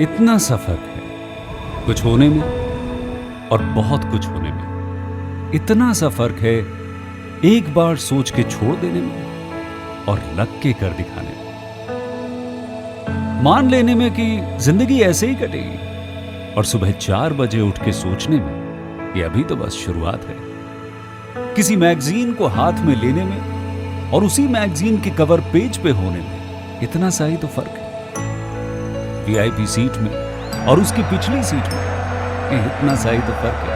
इतना सा फर्क है कुछ होने में और बहुत कुछ होने में। इतना सा फर्क है एक बार सोच के छोड़ देने में और लग के कर दिखाने में। मान लेने में कि जिंदगी ऐसे ही कटेगी और सुबह 4 बजे उठ के सोचने में ये अभी तो बस शुरुआत है। किसी मैगजीन को हाथ में लेने में और उसी मैगजीन के कवर पेज पे होने में इतना सा ही तो फर्क है। वीआईपी सीट में और उसकी पिछली सीट में इतना सा ही तो फर्क है।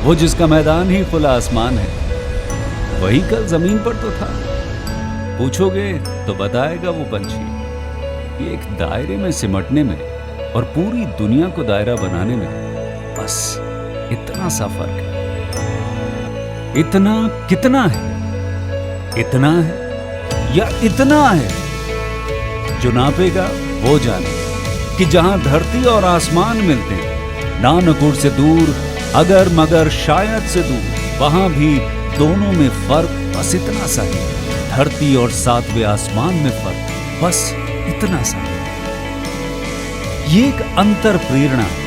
वो जिसका मैदान ही खुला आसमान है वही कल जमीन पर तो था। पूछोगे तो बताएगा वो पंछी ये एक दायरे में सिमटने में और पूरी दुनिया को दायरा बनाने में बस इतना सा फर्क है। इतना कितना है? इतना है या इतना है? जो नापेगा वो जाने कि जहां धरती और आसमान मिलते हैं, नानकुर से दूर, अगर मगर शायद से दूर, वहां भी दोनों में फर्क बस इतना सा है। धरती और 7वें आसमान में फर्क बस इतना सा है। ये एक अंतर प्रेरणा है।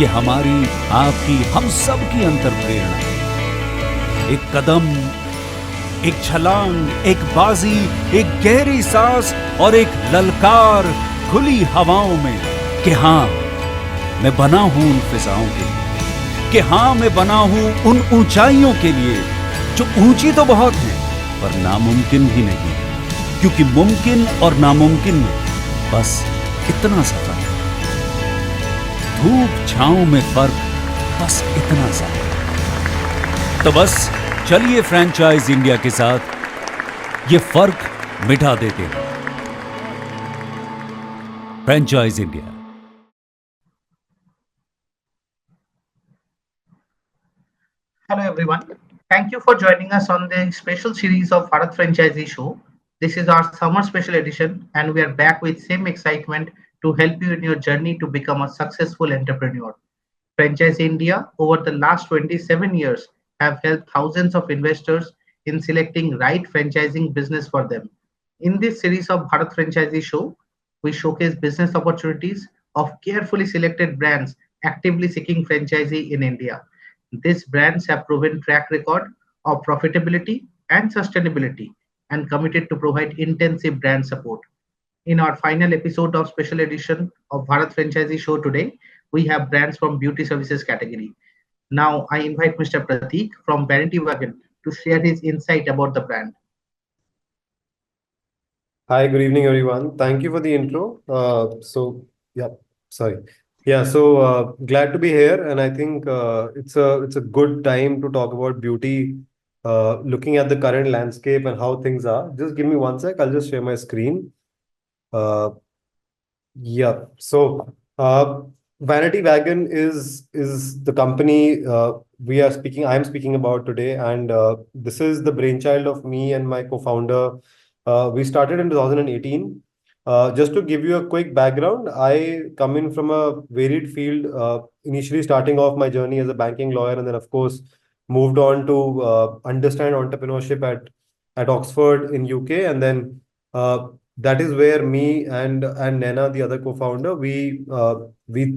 ये हमारी, आपकी, हम सब की अंतर प्रेरणा है। एक कदम, एक छलांग, एक बाजी, एक गहरी सांस और एक ललकार खुली हवाओं में कि हाँ मैं बना हूं उन फिजाओं के लिए, कि हाँ मैं बना हूं उन ऊंचाइयों के लिए जो ऊंची तो बहुत है पर नामुमकिन भी नहीं, क्योंकि मुमकिन और नामुमकिन में बस इतना सा फर्क है। धूप छांव में फर्क बस इतना सा है। तो बस चलिए फ्रेंचाइज इंडिया के साथ ये फर्क मिटा देते हैं। Franchise India. Hello everyone. Thank you for joining us on the special series of Bharat Franchisee Show. This is our summer special edition and we are back with same excitement to help you in your journey to become a successful entrepreneur. Franchise India over the last 27 years have helped thousands of investors in selecting right franchising business for them. In this series of Bharat Franchisee Show, we showcase business opportunities of carefully selected brands actively seeking franchisee in India. These brands have proven track record of profitability and sustainability and committed to provide intensive brand support. In our final episode of special edition of Bharat Franchisee Show today, we have brands from beauty services category. Now I invite Mr. Pratik from Vanity Wagon to share his insight about the brand. Hi, good evening, everyone. Thank you for the intro. Yeah, sorry. Yeah, so glad to be here, and I think it's a good time to talk about beauty, looking at the current landscape and how things are. Just give me one sec. I'll just share my screen. Uh, yeah. So Vanity Wagon is the company I'm speaking about today, and this is the brainchild of me and my co-founder. We started in 2018. Just to give you a quick background, I come in from a varied field, initially starting off my journey as a banking lawyer, and then, of course, moved on to understand entrepreneurship at Oxford in UK. And then that is where me and Nena, the other co-founder, we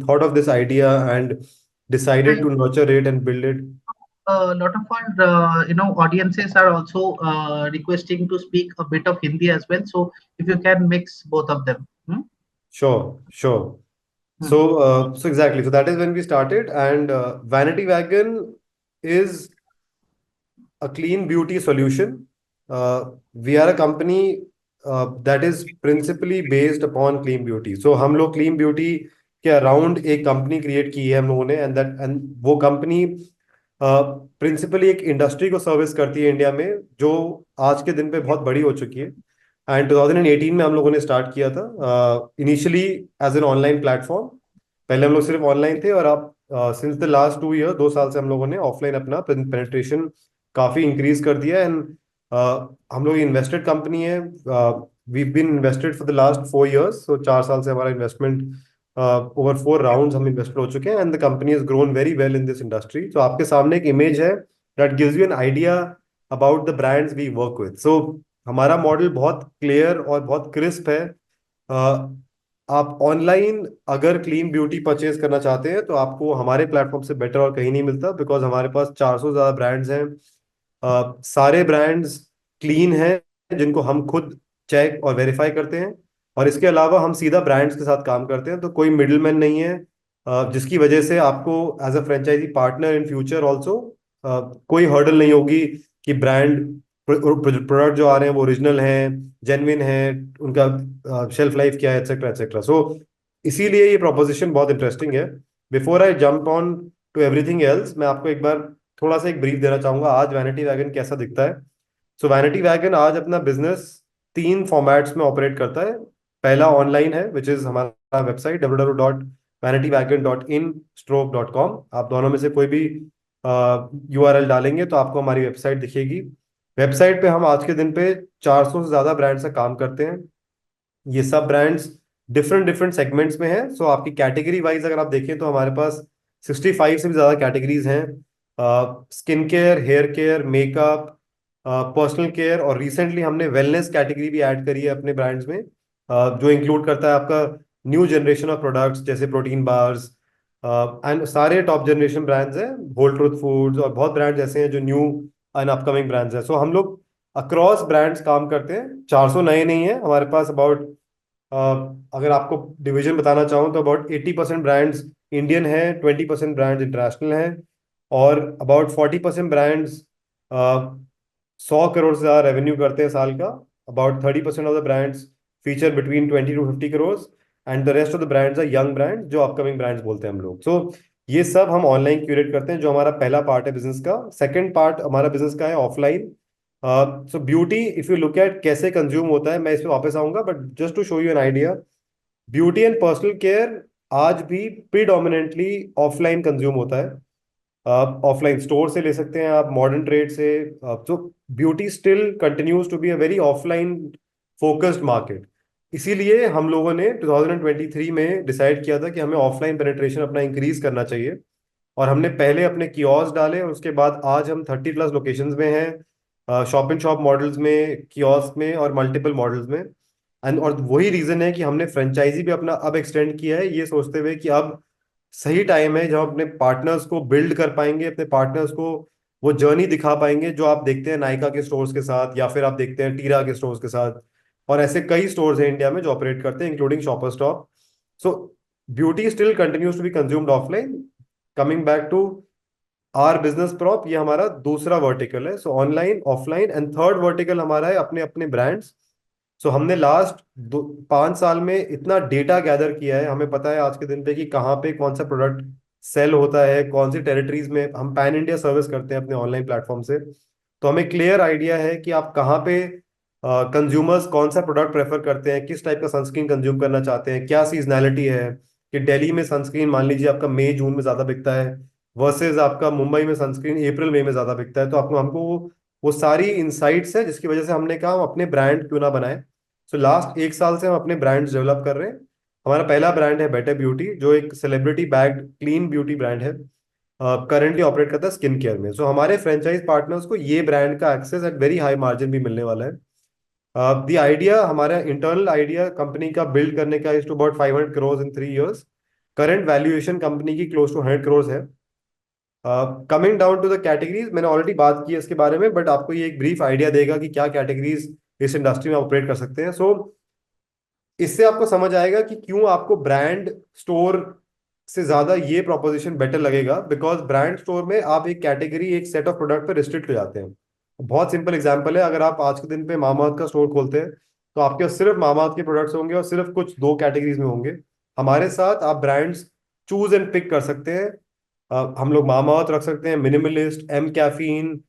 thought of this idea and decided And to nurture it and build it. a lot of our audiences are also requesting to speak a bit of Hindi as well. So if you can mix both of them. Sure, sure. Hmm. So exactly. So that is when we started, and Vanity Wagon is a clean beauty solution. We are a company that is principally based upon clean beauty. So हम लोग clean beauty के around एक company create की है हम लोगों ने, and वो कंपनी प्रिंसिपली एक इंडस्ट्री को सर्विस करती है इंडिया में, जो आज के दिन पे बहुत बड़ी हो चुकी है। एंड 2018 में हम लोगों ने स्टार्ट किया था, initially as an online platform. पहले हम लोग सिर्फ ऑनलाइन थे, और अब सिंस द लास्ट 2 ईयर, 2 साल से हम लोगों ने ऑफलाइन अपना पेनिट्रेशन काफी इंक्रीज कर दिया। एंड हम लोग इन्वेस्टेड कंपनी है। We been invested for the last 4 years, so 4 साल से हमारा इन्वेस्टमेंट ओवर 4 राउंड्स हम इन्वेस्टेड हो चुके हैं, and the company has grown very well in this industry. तो आपके सामने एक इमेज है that gives you an idea about the brands we work with. So हमारा मॉडल बहुत क्लियर और बहुत क्रिस्प है। आप ऑनलाइन अगर क्लीन ब्यूटी परचेज करना चाहते हैं तो आपको हमारे प्लेटफॉर्म से बेटर और कहीं नहीं मिलता, बिकॉज हमारे पास 400 ज्यादा ब्रांड्स हैं। सारे ब्रांड्स क्लीन हैं जिनको हम खुद चेक और वेरीफाई करते हैं, और इसके अलावा हम सीधा ब्रांड्स के साथ काम करते हैं, तो कोई मिडिलमैन नहीं है, जिसकी वजह से आपको as a franchise partner in future also कोई हर्डल नहीं होगी कि ब्रांड प्रोडक्ट जो आ रहे हैं वो ओरिजिनल हैं, जेन्युइन हैं, उनका शेल्फ लाइफ क्या है, एक्सेट्रा एक्सेट्रा। सो इसीलिए ये प्रोपोजिशन बहुत इंटरेस्टिंग है। Before I jump on to everything else, मैं आपको एक बार थोड़ा सा एक ब्रीफ देना चाहूंगा आज वैनिटी वैगन कैसा दिखता है। सो वैनिटी वैगन आज अपना बिजनेस 3 फॉर्मेट्स में ऑपरेट करता है। पहला ऑनलाइन है, विच इज हमारा वेबसाइट www.vanitywagon.in/.com। आप दोनों में से कोई भी URL डालेंगे तो आपको हमारी वेबसाइट दिखेगी। वेबसाइट पे हम आज के दिन पे 400 से ज्यादा ब्रांड से काम करते हैं। ये सब ब्रांड्स डिफरेंट डिफरेंट सेगमेंट्स में हैं। सो आपकी कैटेगरी वाइज अगर आप देखें तो हमारे पास 65 से भी ज्यादा कैटेगरीज हैं। Skin care, hair care, makeup, personal care, और रिसेंटली हमने वेलनेस कैटेगरी भी ऐड करी है अपने ब्रांड्स में, जो इंक्लूड करता है आपका न्यू जनरेशन ऑफ प्रोडक्ट्स जैसे प्रोटीन बार्स, एंड सारे टॉप जनरेशन ब्रांड्स हैं, होल ट्रुथ फूड्स, और बहुत ब्रांड्स ऐसे हैं जो न्यू एंड अपकमिंग ब्रांड्स हैं। सो हम लोग अक्रॉस ब्रांड्स काम करते हैं। 400 नए नहीं है हमारे पास, अबाउट अगर आपको डिवीजन बताना चाहूँ तो अबाउट 80% ब्रांड्स इंडियन है, 20% ब्रांड्स इंटरनेशनल हैं, और अबाउट 40% ब्रांड्स 100 करोड़ से ज़्यादा रेवेन्यू करते हैं साल का। About 30% of the brands feature between 20 to 50 crore, and the rest of the brands are young brand जो अपकमिंग ब्रांड्स बोलते हैं हम लोग। सो ये सब हम ऑनलाइन क्यूरेट करते हैं, जो हमारा पहला पार्ट है बिजनेस का। सेकंड पार्ट हमारा बिजनेस का है offline. So beauty, if you look at कैसे कंज्यूम होता है, मैं इस पे वापस आऊंगा, but just to show you an idea, beauty and personal care आज भी प्रीडोमिनेंटली ऑफलाइन कंज्यूम होता है। आप ऑफलाइन स्टोर से ले सकते हैं, आप मॉडर्न ट्रेड से। तो beauty still continues to be a very offline focused market. इसीलिए हम लोगों ने 2023 में डिसाइड किया था कि हमें ऑफलाइन पेनिट्रेशन अपना इंक्रीज करना चाहिए, और हमने पहले अपने कियोस्क डाले, और उसके बाद आज हम 30+ लोकेशंस में हैं, शॉप इन शॉप मॉडल्स में, कियोस्क में, और मल्टीपल मॉडल्स में। एंड और वही रीजन है कि हमने फ्रेंचाइजी भी अपना अब एक्सटेंड किया है, ये सोचते हुए कि अब सही टाइम है जब हम अपने पार्टनर्स को बिल्ड कर पाएंगे, अपने पार्टनर्स को वो जर्नी दिखा पाएंगे जो आप देखते हैं नायका के स्टोर्स के साथ, या फिर आप देखते हैं टीरा के स्टोर्स के साथ, और ऐसे कई स्टोर्स हैं इंडिया में जो ऑपरेट करते हैं, including Shopper Stop. So beauty still continues to be consumed offline. Coming back to our business prop, ये हमारा दूसरा वर्टिकल है। So online, offline, and third vertical हमारा है अपने अपने ब्रांड्स। सो हमने लास्ट 5 साल में इतना डेटा गैदर किया है, हमें पता है आज के दिन पे कि कहाँ पे कौन सा प्रोडक्ट सेल होता है, कौन सी टेरिटरीज में। हम पैन इंडिया सर्विस करते हैं अपने ऑनलाइन प्लेटफॉर्म से, तो हमें क्लियर आइडिया है कि आप कहाँ पे कंज्यूमर्स कौन सा प्रोडक्ट प्रेफर करते हैं, किस टाइप का सनस्क्रीन कंज्यूम करना चाहते हैं, क्या सीजनैलिटी है, कि दिल्ली में सनस्क्रीन मान लीजिए आपका मई जून में ज़्यादा बिकता है, वर्सेज आपका मुंबई में सनस्क्रीन अप्रैल मई में ज़्यादा बिकता है। तो आपको हमको वो सारी इंसाइट्स है, जिसकी वजह से हमने कहा हम अपने ब्रांड क्यों ना बनाए। सो लास्ट 1 साल से हम अपने ब्रांड्स डेवलप कर रहे हैं। हमारा पहला ब्रांड है बेटर ब्यूटी, जो एक celebrity bagged clean beauty brand है, करंटली ऑपरेट करता है स्किन केयर में। सो हमारे फ्रेंचाइज पार्टनर्स को ये ब्रांड का access at very high margin भी मिलने वाला है। द आइडिया, हमारा इंटरनल आइडिया कंपनी का बिल्ड करने का is to about 500 crore in 3 years। Current valuation company की क्लोज टू 100 करोड़ है। Coming down to the categories, मैंने ऑलरेडी बात की है इसके बारे में, बट आपको ये एक ब्रीफ आइडिया देगा कि क्या कैटेगरीज इस इंडस्ट्री में ऑपरेट कर सकते हैं। सो इससे आपको समझ आएगा कि क्यों आपको ब्रांड स्टोर से ज्यादा ये प्रोपोजिशन बेटर लगेगा, बिकॉज ब्रांड स्टोर में आप एक कैटेगरी, एक सेट ऑफ प्रोडक्ट पे रिस्ट्रिक्ट हो जाते हैं। बहुत सिंपल एग्जांपल है, अगर आप आज के दिन पे मामाअर्थ का स्टोर खोलते हैं तो आपके पास सिर्फ मामाअर्थ के प्रोडक्ट्स होंगे, और सिर्फ कुछ 2 कैटेगरीज में होंगे। हमारे साथ आप ब्रांड्स चूज एंड पिक कर सकते हैं। हम लोग मामाअर्थ रख सकते हैं, Minimalist, M Caffeine,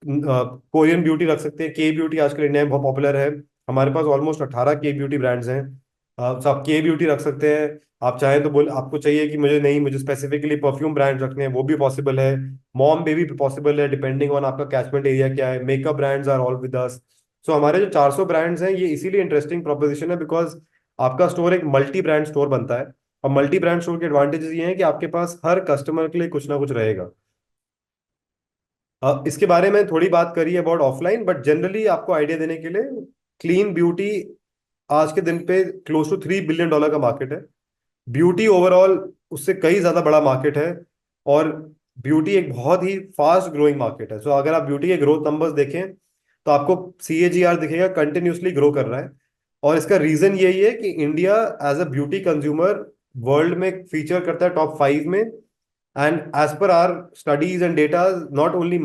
Korean beauty रख सकते हैं, के ब्यूटी आजकल इंडिया में बहुत पॉपुलर है। हमारे पास ऑलमोस्ट 18 के ब्यूटी ब्रांड्स हैं। तो आप के ब्यूटी रख सकते हैं। आप चाहें तो बोल, आपको चाहिए कि मुझे स्पेसिफिकली परफ्यूम ब्रांड रखने हैं, वो भी पॉसिबल है। मॉम बेबी भी पॉसिबल है, डिपेंडिंग ऑन आपका कैचमेंट एरिया क्या है। Makeup brands are all with us. So हमारे जो 400 ब्रांड्स हैं, ये इसीलिए इंटरेस्टिंग प्रोपोजिशन है बिकॉज आपका स्टोर एक मल्टी ब्रांड स्टोर बनता है। और मल्टी ब्रांड स्टोर के एडवांटेजेस ये हैं कि आपके पास हर कस्टमर के लिए कुछ ना कुछ रहेगा। इसके बारे में थोड़ी बात करी अबाउट ऑफलाइन, बट जनरली आपको आइडिया देने के लिए, क्लीन ब्यूटी आज के दिन पे क्लोज टू $3 बिलियन का मार्केट है। ब्यूटी ओवरऑल उससे कई ज्यादा बड़ा मार्केट है, और ब्यूटी एक बहुत ही फास्ट ग्रोइंग मार्केट है। सो अगर आप ब्यूटी के ग्रोथ नंबर्स देखें तो आपको CAGR दिखेगा, कंटिन्यूसली ग्रो कर रहा है। और इसका रीजन यही है कि India as a beauty consumer world में फीचर करता है टॉप 5 में। And as per our studies and data, not only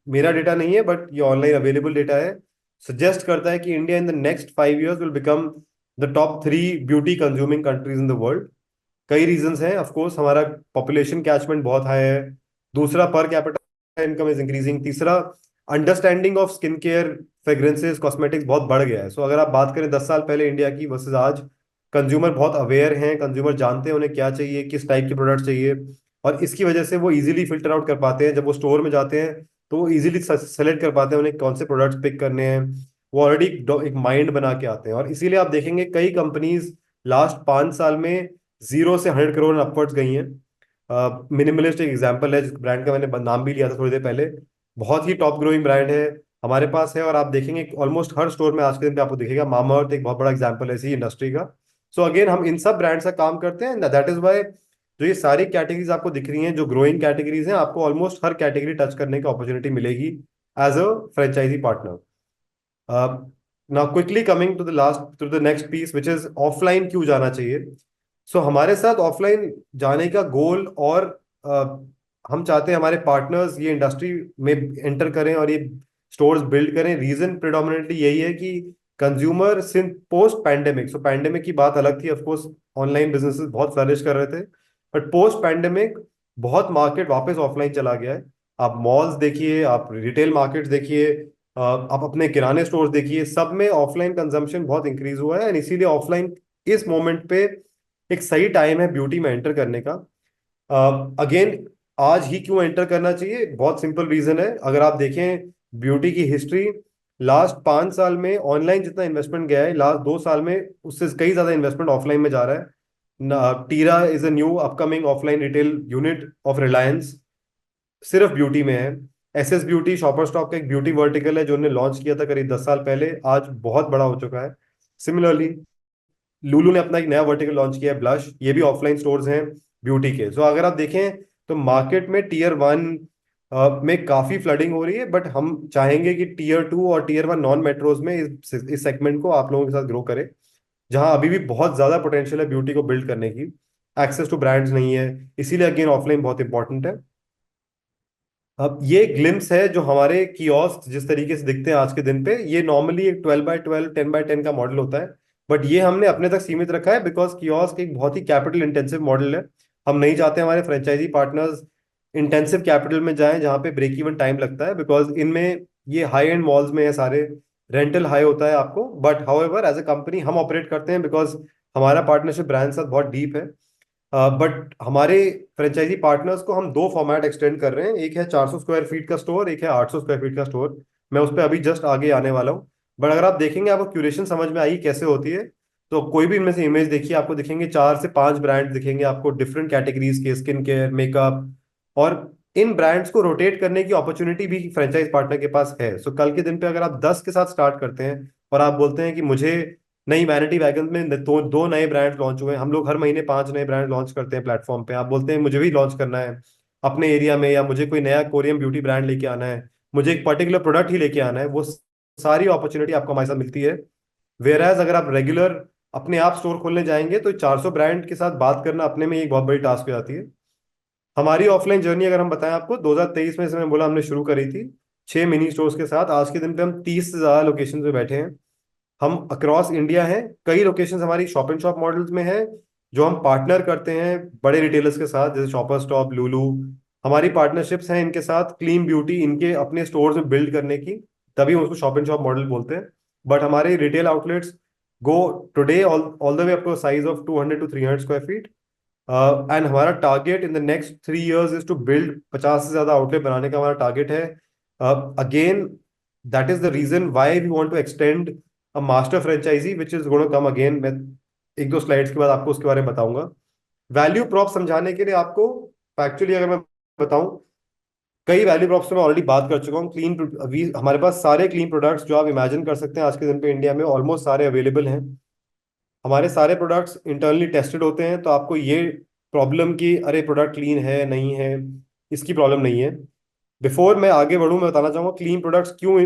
मेरा डेटा नहीं है बट ये ऑनलाइन अवेलेबल डेटा है, सजेस्ट करता है कि India in the next 5 years will become the top 3 beauty consuming countries in the world. कई रीजंस हैं, ऑफ कोर्स हमारा पॉपुलेशन कैचमेंट बहुत हाई है, दूसरा per capita income is increasing, तीसरा understanding of skin care, fragrances, cosmetics बहुत बढ़ गया है। सो अगर आप बात करें 10 साल पहले इंडिया की वर्सेस आज, कंज्यूमर बहुत अवेयर हैं, कंज्यूमर जानते हैं उन्हें क्या चाहिए, किस टाइप के प्रोडक्ट चाहिए, और इसकी वजह से वो इजीली फिल्टर आउट कर पाते हैं। जब वो स्टोर में जाते हैं तो वो इजीली सेलेक्ट कर पाते हैं उन्हें कौन से प्रोडक्ट्स पिक करने हैं। वो ऑलरेडी एक माइंड बना के आते हैं, और इसीलिए आप देखेंगे कई कंपनीज लास्ट 5 साल में 0 से 100 करोड़ अपवर्ड्स गई हैं। मिनिमलिस्ट एक एग्जांपल है, जिस ब्रांड का मैंने नाम भी लिया था थोड़ी देर पहले, बहुत ही टॉप ग्रोइंग ब्रांड है, हमारे पास है। और आप देखेंगे ऑलमोस्ट हर स्टोर में आज के दिन पे आपको दिखेगा। मामाअर्थ एक बहुत बड़ा एग्जांपल है इसी इंडस्ट्री का। सो अगेन हम इन सब ब्रांड्स का काम करते हैं, दैट इज वाई जो ये सारी कैटेगरीज आपको दिख रही हैं जो ग्रोइंग कैटेगरीज हैं, आपको ऑलमोस्ट हर कैटेगरी टच करने की अपॉर्चुनिटी मिलेगी as a franchise partner. Now quickly coming to the last, to the next piece which is offline क्यों जाना चाहिए। सो हमारे साथ ऑफलाइन जाने का गोल, और हम चाहते हैं हमारे पार्टनर्स ये इंडस्ट्री में एंटर करें और ये स्टोर्स बिल्ड करें। रीजन प्रिडोमिनेटली यही है कि कंज्यूमर सिंस पोस्ट पैंडेमिक, सो पैंडेमिक की बात अलग थी, ऑफकोर्स ऑनलाइन बिजनेसेस बहुत फ्लरिश कर रहे थे, बट पोस्ट पैंडेमिक बहुत मार्केट वापस ऑफलाइन चला गया है। आप मॉल्स देखिए, आप रिटेल मार्केट्स देखिए, आप अपने किराने स्टोर्स देखिए, सब में ऑफलाइन कंजम्पशन बहुत इंक्रीज हुआ है। एंड इसीलिए ऑफलाइन इस मोमेंट पे एक सही टाइम है ब्यूटी में एंटर करने का। अगेन आज ही क्यों एंटर करना चाहिए, बहुत सिंपल रीजन है। अगर आप देखें ब्यूटी की हिस्ट्री, लास्ट 5 साल में ऑनलाइन जितना इन्वेस्टमेंट गया है, लास्ट 2 साल में उससे कई ज्यादा इन्वेस्टमेंट ऑफलाइन में जा रहा है। Tira is a new upcoming offline retail unit of Reliance, सिर्फ ब्यूटी में है। SS ब्यूटी शॉपर स्टॉप का एक ब्यूटी वर्टिकल है जो उन्होंने लॉन्च किया था करीब 10 साल पहले, आज बहुत बड़ा हो चुका है। सिमिलरली लुलू ने अपना एक नया वर्टिकल लॉन्च किया है ब्लश, ये भी ऑफलाइन स्टोर्स हैं ब्यूटी के। सो अगर आप देखें तो मार्केट में Tier 1 में काफी फ्लडिंग हो रही है, बट हम चाहेंगे कि Tier 2 और Tier 1 नॉन मेट्रोज में इस सेगमेंट को आप लोगों के साथ ग्रो करें, जहां अभी भी बहुत ज्यादा पोटेंशियल है ब्यूटी को बिल्ड करने की। एक्सेस टू ब्रांड्स नहीं है, इसीलिए अगेन ऑफलाइन बहुत इंपॉर्टेंट है। अब ये ग्लिम्स है जो हमारे कियोस्क जिस तरीके से दिखते हैं आज के दिन पे, ये नॉर्मली एक 12x12 10x10 का मॉडल होता है, बट ये हमने अपने तक सीमित रखा है बिकॉज कियोस्क एक बहुत ही कैपिटल इंटेंसिव मॉडल है। हम नहीं चाहते हमारे फ्रेंचाइजी पार्टनर्स इंटेंसिव कैपिटल में जाएं जहाँ पे ब्रेक इवन टाइम लगता है, बिकॉज इनमें ये हाई एंड मॉल्स में है सारे, रेंटल हाई होता है आपको। But however as a company हम ऑपरेट करते हैं बिकॉज हमारा पार्टनरशिप ब्रांड साथ बहुत डीप है। बट हमारे फ्रेंचाइजी पार्टनर्स को हम दो फॉर्मेट एक्सटेंड कर रहे हैं, एक है 400 स्क्वायर फीट का स्टोर, एक है 800 स्क्वायर फीट का स्टोर। मैं उस पर अभी जस्ट आगे आने वाला हूँ। बट अगर आप देखेंगे आपको क्यूरेशन समझ में आई कैसे होती है, तो कोई भी इनमें से इमेज देखिए, आपको दिखेंगे 4 से 5 ब्रांड दिखेंगे आपको डिफरेंट कैटेगरीज के, स्किन केयर, मेकअप, और इन ब्रांड्स को रोटेट करने की अपॉर्चुनिटी भी फ्रेंचाइज पार्टनर के पास है। सो कल के दिन पे अगर आप 10 के साथ स्टार्ट करते हैं और आप बोलते हैं कि मुझे नई वैनिटी वैगन में दो नए ब्रांड लॉन्च हुए हैं, हम लोग हर महीने 5 नए ब्रांड लॉन्च करते हैं प्लेटफॉर्म पे, आप बोलते हैं मुझे भी लॉन्च करना है अपने एरिया में, या मुझे कोई नया कोरियन ब्यूटी ब्रांड लेके आना है, मुझे एक पर्टिकुलर प्रोडक्ट ही लेके आना है, वो सारी अपॉर्चुनिटी आपको हमारे साथ मिलती है। वेयर एज अगर आप रेगुलर अपने आप स्टोर खोलने जाएंगे तो 400 ब्रांड के साथ बात करना अपने में एक बहुत बड़ी टास्क हो जाती है। हमारी ऑफलाइन जर्नी अगर हम बताएं आपको, 2023 में से मैं बोला हमने शुरू करी थी 6 मिनी स्टोर्स के साथ, आज के दिन पे हम 30 से ज्यादा लोकेशन पे बैठे हैं। हम अक्रॉस इंडिया हैं, कई लोकेशंस हमारी शॉप एंड शॉप मॉडल्स में है जो हम पार्टनर करते हैं बड़े रिटेलर्स के साथ, जैसे शॉपर स्टॉप, लुलू। हमारी पार्टनरशिप्स हैं इनके साथ क्लीन ब्यूटी इनके अपने स्टोर्स में बिल्ड करने की, तभी हम उसको शॉप एंड शॉप मॉडल बोलते हैं। बट हमारे retail outlets go today all the way up to size of 200 to 300 square feet. And हमारा target in the next 3 years is to build 50 से ज्यादा आउटलेट बनाने का हमारा टारगेट है। Again that is the reason why we want to extend a master franchisee which is gonna come again. मैं एक दो स्लाइड्स के बाद आपको उसके बारे में बताऊंगा। वैल्यू प्रॉप समझाने के लिए आपको फैक्चुअली अगर मैं बताऊं, कई वैल्यू प्रॉप्स में ऑलरेडी बात कर चुका हूँ। हमारे पास सारे क्लीन प्रोडक्ट्स जो आप इमेजिन कर सकते हैं आज के दिन पे इंडिया में ऑलमोस्ट सारे अवेलेबल हैं। हमारे सारे प्रोडक्ट्स इंटरनली टेस्टेड होते हैं, तो आपको ये प्रॉब्लम की अरे प्रोडक्ट क्लीन है नहीं है, इसकी प्रॉब्लम नहीं है। बिफोर मैं आगे बढ़ूं, मैं बताना चाहूंगा क्लीन प्रोडक्ट्स क्यों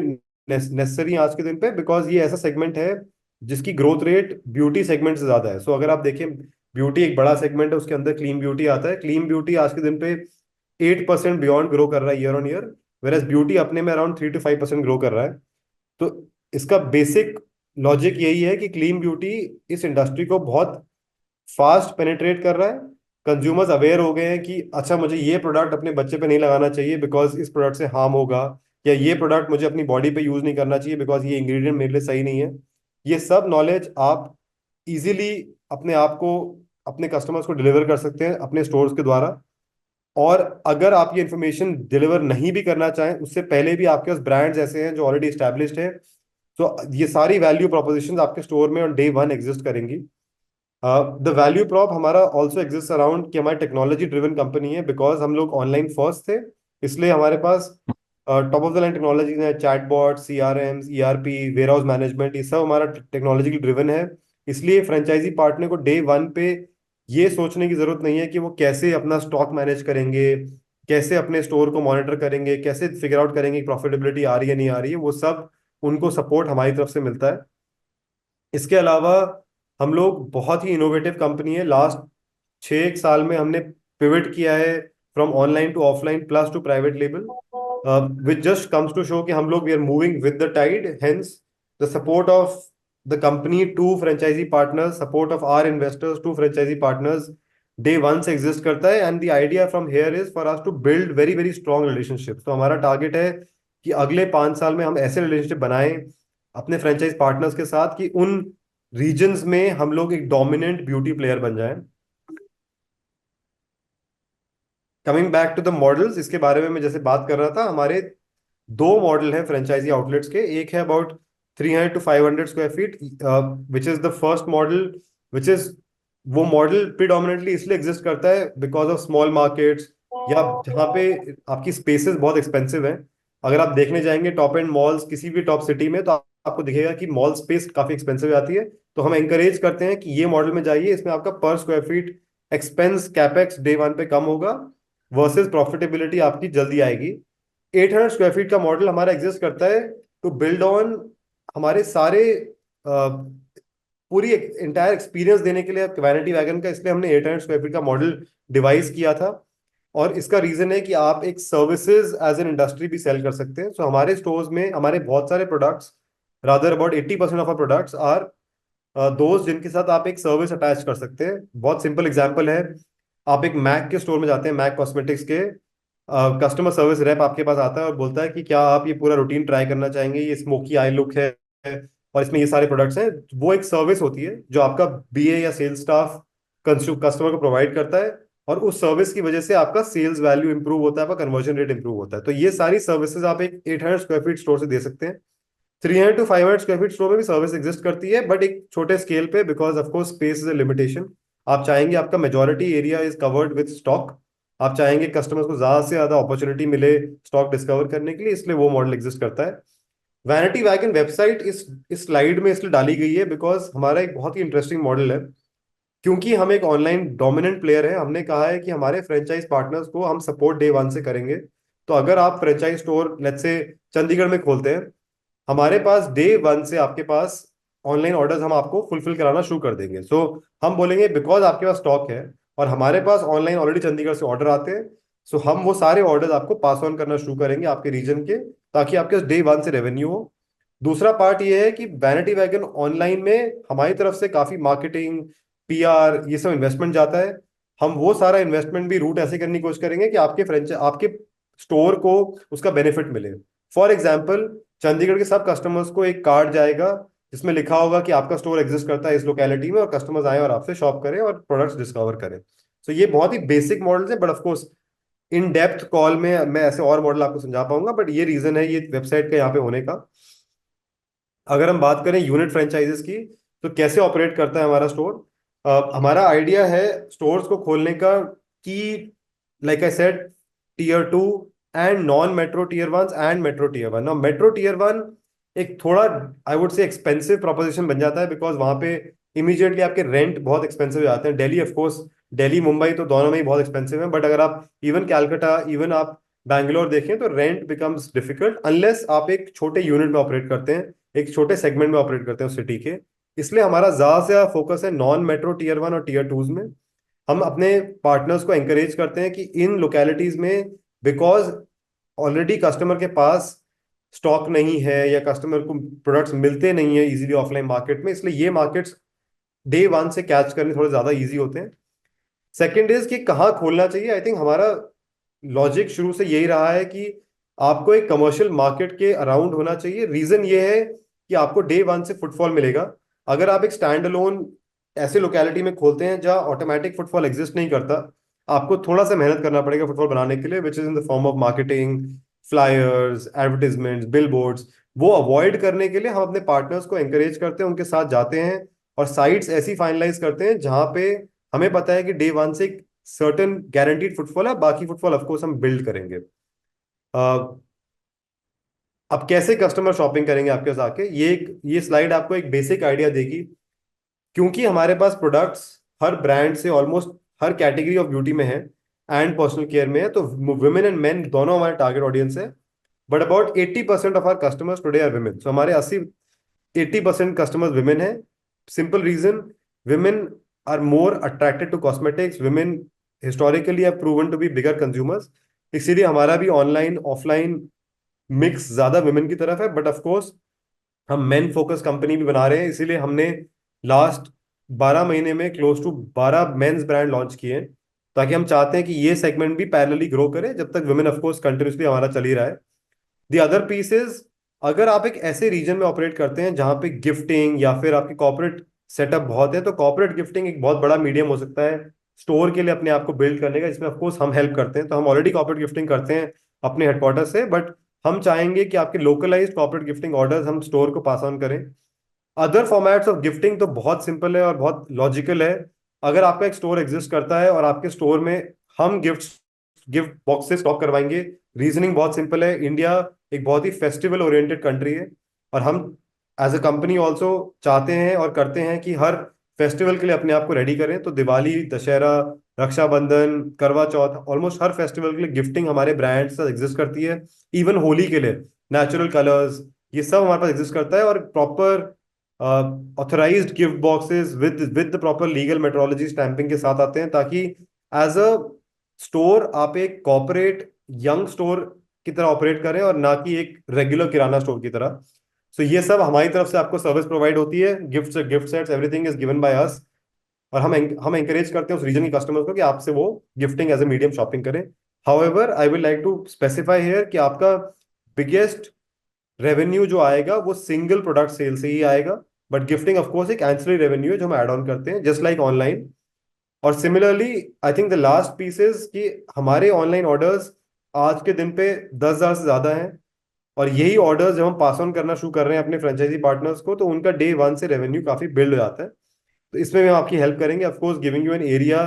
नेसेसरी आज के दिन पे, बिकॉज ये ऐसा सेगमेंट है जिसकी ग्रोथ रेट ब्यूटी सेगमेंट से ज्यादा है। सो अगर आप देखें, ब्यूटी एक बड़ा सेगमेंट है, उसके अंदर क्लीन ब्यूटी आता है। क्लीन ब्यूटी आज के दिन पे 8% बियॉन्ड ग्रो कर रहा है year on year, whereas beauty अपने में अराउंड 3 to 5% ग्रो कर रहा है। तो इसका बेसिक लॉजिक यही है कि क्लीन ब्यूटी इस इंडस्ट्री को बहुत फास्ट पेनिट्रेट कर रहा है। कंज्यूमर्स अवेयर हो गए हैं कि अच्छा मुझे ये प्रोडक्ट अपने बच्चे पे नहीं लगाना चाहिए बिकॉज इस प्रोडक्ट से हार्म होगा, या ये प्रोडक्ट मुझे अपनी बॉडी पे यूज नहीं करना चाहिए बिकॉज ये इंग्रेडिएंट मेरे लिए सही नहीं है। ये सब नॉलेज आप इजीली अपने आप को, अपने कस्टमर्स को डिलीवर कर सकते हैं अपने स्टोर्स के द्वारा। और अगर आप ये इन्फॉर्मेशन डिलीवर नहीं भी करना चाहें, उससे पहले भी आपके पास ब्रांड्स ऐसे हैं जो ऑलरेडी एस्टैब्लिश्ड है, तो ये सारी वैल्यू प्रोपोजिशन आपके स्टोर में ऑन डे वन एग्जिस्ट करेंगी। द वैल्यू प्रॉप हमारा ऑल्सो एग्जिस्ट अराउंड कि हमारी टेक्नोलॉजी ड्रिवन कंपनी है, बिकॉज हम लोग ऑनलाइन फर्स्ट थे, इसलिए हमारे पास top of the line technologies हैं, chatbot, CRM, ERP, warehouse management, ये सब हमारा टेक्नोलॉजिकली ड्रिवन है। इसलिए फ्रेंचाइजी पार्टनर को डे वन पे ये सोचने की जरूरत नहीं है कि वो कैसे अपना स्टॉक मैनेज करेंगे, कैसे अपने स्टोर को मॉनिटर करेंगे, कैसे फिगर आउट करेंगे कि प्रॉफिटेबिलिटी आ रही है नहीं आ रही है। वो सब उनको सपोर्ट हमारी तरफ से मिलता है। इसके अलावा हम लोग बहुत ही इनोवेटिव कंपनी है। लास्ट 6 एक साल में हमने पिवट किया है from online to offline plus to private label, which just comes to show कि हम लोग we are moving with the tide. Hence the support of the company to franchisee partners, support of our investors to franchisee partners day one से exist करता है। And the idea from here is for us to build very very strong relationship. तो हमारा target है कि अगले 5 साल में हम ऐसे रिलेशनशिप बनाएं अपने फ्रेंचाइज पार्टनर्स के साथ कि उन रीजन्स में हम लोग एक डोमिनेंट ब्यूटी प्लेयर बन जाएं। Coming back to the models, इसके बारे में मैं जैसे बात कर रहा था, हमारे 2 मॉडल हैं फ्रेंचाइजी आउटलेट्स के। एक है about 300 to 500 square feet, which is the first model, which is वो मॉडल प्रीडोमिनेटली इसलिए एग्जिस्ट करता है बिकॉज ऑफ स्मॉल मार्केट्स, या जहाँ पे आपकी स्पेसेस बहुत एक्सपेंसिव हैं। अगर आप देखने जाएंगे टॉप एंड मॉल्स किसी भी टॉप सिटी में, तो आपको दिखेगा कि मॉल स्पेस काफी एक्सपेंसिव आती है। तो हम एंकरेज करते हैं कि ये मॉडल में जाइए, इसमें आपका पर square feet expense capex day one पे कम होगा, वर्सेस प्रॉफिटेबिलिटी आपकी जल्दी आएगी। 800 स्क्वायर फीट का मॉडल हमारा एग्जिस्ट करता है टू बिल्ड ऑन हमारे सारे पूरी इंटायर एक्सपीरियंस देने के लिए वैनिटी वैगन का, इसलिए हमने 800 स्क्वायर फीट का मॉडल डिवाइस किया था। और इसका रीजन है कि आप एक सर्विसेज एज एन इंडस्ट्री भी सेल कर सकते हैं। सो हमारे स्टोर्स में हमारे बहुत सारे products, rather about 80% of our products are दोस्त जिनके साथ आप एक सर्विस अटैच कर सकते हैं। बहुत सिंपल एग्जांपल है, आप एक मैक के स्टोर में जाते हैं, मैक कॉस्मेटिक्स के, कस्टमर सर्विस रेप आपके पास आता है और बोलता है कि क्या आप ये पूरा रूटीन ट्राई करना चाहेंगे, ये स्मोकी आई लुक है और इसमें ये सारे प्रोडक्ट्स हैं। वो एक सर्विस होती है जो आपका BA या सेल्स स्टाफ कस्टमर को प्रोवाइड करता है, और उस सर्विस की वजह से आपका सेल्स वैल्यू इंप्रूव होता है, आपका कन्वर्जन रेट इंप्रूव होता है। तो ये सारी सर्विसेज आप एक 800 स्क्वायर फीट स्टोर से दे सकते हैं। 300 to 500 स्क्वायर फीट स्टोर में भी सर्विस एग्जिस्ट करती है, बट एक छोटे स्केल पे, because of course space is a limitation. आप चाहेंगे आपका majority area is covered with stock, आप चाहेंगे कस्टमर्स को ज्यादा से ज्यादा अपॉर्चुनिटी मिले स्टॉक डिस्कवर करने के लिए, इसलिए वो मॉडल एग्जिस्ट करता है। वैनिटी वैगन वेबसाइट इस स्लाइड में इसलिए डाली गई है बिकॉज हमारा एक बहुत ही इंटरेस्टिंग मॉडल है। क्योंकि हम एक ऑनलाइन डोमिनेंट प्लेयर है, हमने कहा है कि हमारे फ्रेंचाइज पार्टनर्स को हम सपोर्ट डे वन से करेंगे। तो अगर आप franchise store let's say Chandigarh में खोलते हैं, हमारे पास डे वन से आपके पास ऑनलाइन ऑर्डर्स हम आपको फुलफिल कराना शुरू कर देंगे। सो हम बोलेंगे बिकॉज आपके पास स्टॉक है और हमारे पास ऑनलाइन ऑलरेडी चंडीगढ़ से ऑर्डर आते हैं, सो हम वो सारे ऑर्डर्स आपको पास ऑन करना शुरू करेंगे आपके रीजन के, ताकि आपके पास डे वन से रेवेन्यू हो। दूसरा पार्ट ये है कि वैनिटी वैगन ऑनलाइन में हमारी तरफ से काफी मार्केटिंग, PR, ये सब इन्वेस्टमेंट जाता है। हम वो सारा इन्वेस्टमेंट भी रूट ऐसे करने की कोशिश करेंगे कि आपके स्टोर को उसका बेनिफिट मिले। फॉर एग्जाम्पल, चंडीगढ़ के सब कस्टमर्स को एक कार्ड जाएगा जिसमें लिखा होगा कि आपका स्टोर एग्जिस्ट करता है इस लोकेलिटी में, और कस्टमर्स आए और आपसे शॉप करें और प्रोडक्ट्स डिस्कवर करें। सो ये बहुत ही बेसिक मॉडल्स है, but of course in depth call में मैं ऐसे और मॉडल आपको समझा पाऊंगा, बट ये रीजन है ये वेबसाइट का यहाँ पे होने का। अगर हम बात करें यूनिट फ्रेंचाइजेस की, तो कैसे ऑपरेट करता है हमारा स्टोर। हमारा आइडिया है स्टोर्स को खोलने का कि like I said Tier 2 and non metro Tier 1 and metro Tier 1। Now metro Tier 1 एक थोड़ा I would say expensive proposition बन जाता है, बिकॉज वहां पे इमीडिएटली आपके रेंट बहुत एक्सपेंसिव हो जाते हैं। दिल्ली ऑफ कोर्स, दिल्ली मुंबई तो दोनों में ही बहुत एक्सपेंसिव है, बट अगर आप इवन कैलकाटा, इवन आप बैंगलोर देखें तो रेंट बिकम्स डिफिकल्ट अनलेस आप एक छोटे यूनिट में ऑपरेट करते हैं, एक छोटे सेगमेंट में ऑपरेट करते हैं उस सिटी के। इसलिए हमारा ज्यादा से ज्यादा फोकस है नॉन मेट्रो टीयर 1 और टीयर 2 में। हम अपने पार्टनर्स को एंकरेज करते हैं कि इन लोकेलिटीज में, बिकॉज ऑलरेडी कस्टमर के पास स्टॉक नहीं है या कस्टमर को प्रोडक्ट्स मिलते नहीं है इजीली ऑफलाइन मार्केट में, इसलिए ये मार्केट्स डे वन से कैच करने थोड़े ज्यादा इजी होते हैं। सेकेंड इज कि कहाँ खोलना चाहिए। आई थिंक हमारा लॉजिक शुरू से यही रहा है कि आपको एक कमर्शियल मार्केट के अराउंड होना चाहिए। रीजन ये है कि आपको डे वन से फुटफॉल मिलेगा। अगर आप एक स्टैंड अलोन ऐसे लोकेलिटी में खोलते हैं जहाँ ऑटोमेटिक फुटफॉल एग्जिस्ट नहीं करता, आपको थोड़ा सा मेहनत करना पड़ेगा फुटफॉल बनाने के लिए, which is in the form of marketing, flyers, advertisements, billboards. वो अवॉइड करने के लिए हम अपने पार्टनर्स को एंकरेज करते हैं, उनके साथ जाते हैं और साइट्स ऐसी फाइनलाइज करते हैं जहां पे हमें पता है कि डे वन से एक सर्टन गारंटीड फुटफॉल है, बाकी फुटफॉल ऑफकोर्स हम बिल्ड करेंगे। अब कैसे कस्टमर शॉपिंग करेंगे आपके पास आके, ये स्लाइड आपको एक बेसिक आइडिया देगी। क्योंकि हमारे पास प्रोडक्ट्स हर ब्रांड से almost her category of beauty में है एंड पर्सनल केयर में है, तो वुमेन एंड मेन दोनों हमारे टारगेट ऑडियंस है। But about 80% of our customers today are women. So हमारे 80% कस्टमर्स वुमेन है। Simple reason, women are more attracted to cosmetics. Women historically have proven to be bigger consumers, इसीलिए हमारा भी online offline mix ज्यादा women की तरफ है। But of course हम मेन फोकस कंपनी भी बना रहे हैं, इसीलिए हमने लास्ट 12 महीने में close to 12 men's brand launch किए हैं, ताकि हम चाहते हैं कि ये सेगमेंट भी पैरेलली ग्रो करे जब तक वुमेन ऑफ कोर्स कंटिन्यूसली हमारा चल ही रहा है। द अदर पीस इज, अगर आप एक ऐसे रीजन में ऑपरेट करते हैं जहां पे गिफ्टिंग या फिर आपकी कॉर्पोरेट सेटअप बहुत है, तो कॉर्पोरेट गिफ्टिंग एक बहुत बड़ा मीडियम हो सकता है स्टोर के लिए अपने आप को बिल्ड करने का, जिसमें ऑफ कोर्स हम हेल्प करते हैं। तो हम ऑलरेडी कॉर्पोरेट गिफ्टिंग करते हैं अपने हेडक्वार्टर से, बट हम चाहेंगे कि आपके लोकलाइज्ड कॉर्पोरेट गिफ्टिंग ऑर्डर्स हम स्टोर को पास ऑन करें। अदर फॉर्मेट्स ऑफ गिफ्टिंग तो बहुत सिंपल है और बहुत लॉजिकल है। अगर आपका एक स्टोर एग्जिस्ट करता है और आपके स्टोर में हम गिफ्ट बॉक्स से स्टॉक करवाएंगे, रीजनिंग बहुत सिंपल है। इंडिया एक बहुत ही फेस्टिवल ओरिएंटेड कंट्री है और हम एज अ कंपनी ऑल्सो चाहते हैं और करते हैं कि हर फेस्टिवल के लिए अपने आप को रेडी करें। तो दिवाली, दशहरा, रक्षाबंधन, करवा चौथ, ऑलमोस्ट हर फेस्टिवल के लिए गिफ्टिंग हमारे ब्रांड से एग्जिस्ट करती है। इवन होली के लिए नेचुरल कलर्स, ये सब हमारे पास एग्जिस्ट करता है और proper authorised gift boxes with the proper legal metrology stamping के साथ आते हैं, ताकि एज अ स्टोर आप एक कॉर्पोरेट यंग स्टोर की तरह ऑपरेट करें और ना कि एक रेगुलर किराना स्टोर की तरह। सो ये सब हमारी तरफ से आपको सर्विस प्रोवाइड होती है। Gift sets, everything is given by us. और हम एंकरेज करते हैं उस रीजन के कस्टमर्स को कि आपसे वो gifting as a medium shopping करें। However I will like to specify here कि आपका बिगेस्ट रेवेन्यू जो आएगा वो सिंगल प्रोडक्ट सेल से ही आएगा, बट गिफ्टिंग ऑफ कोर्स एक एंसिलरी रेवेन्यू है जो हम ऐड ऑन करते हैं जस्ट लाइक ऑनलाइन। और similarly I think the last piece is कि हमारे ऑनलाइन ऑर्डर्स आज के दिन पे 10,000 से ज्यादा हैं, और यही ऑर्डर्स जब हम पास ऑन करना शुरू कर रहे हैं अपने फ्रेंचाइजी पार्टनर्स को, तो उनका डे वन से रेवेन्यू काफी बिल्ड हो जाता है। तो इसमें भी हम आपकी हेल्प करेंगे, of course giving you an area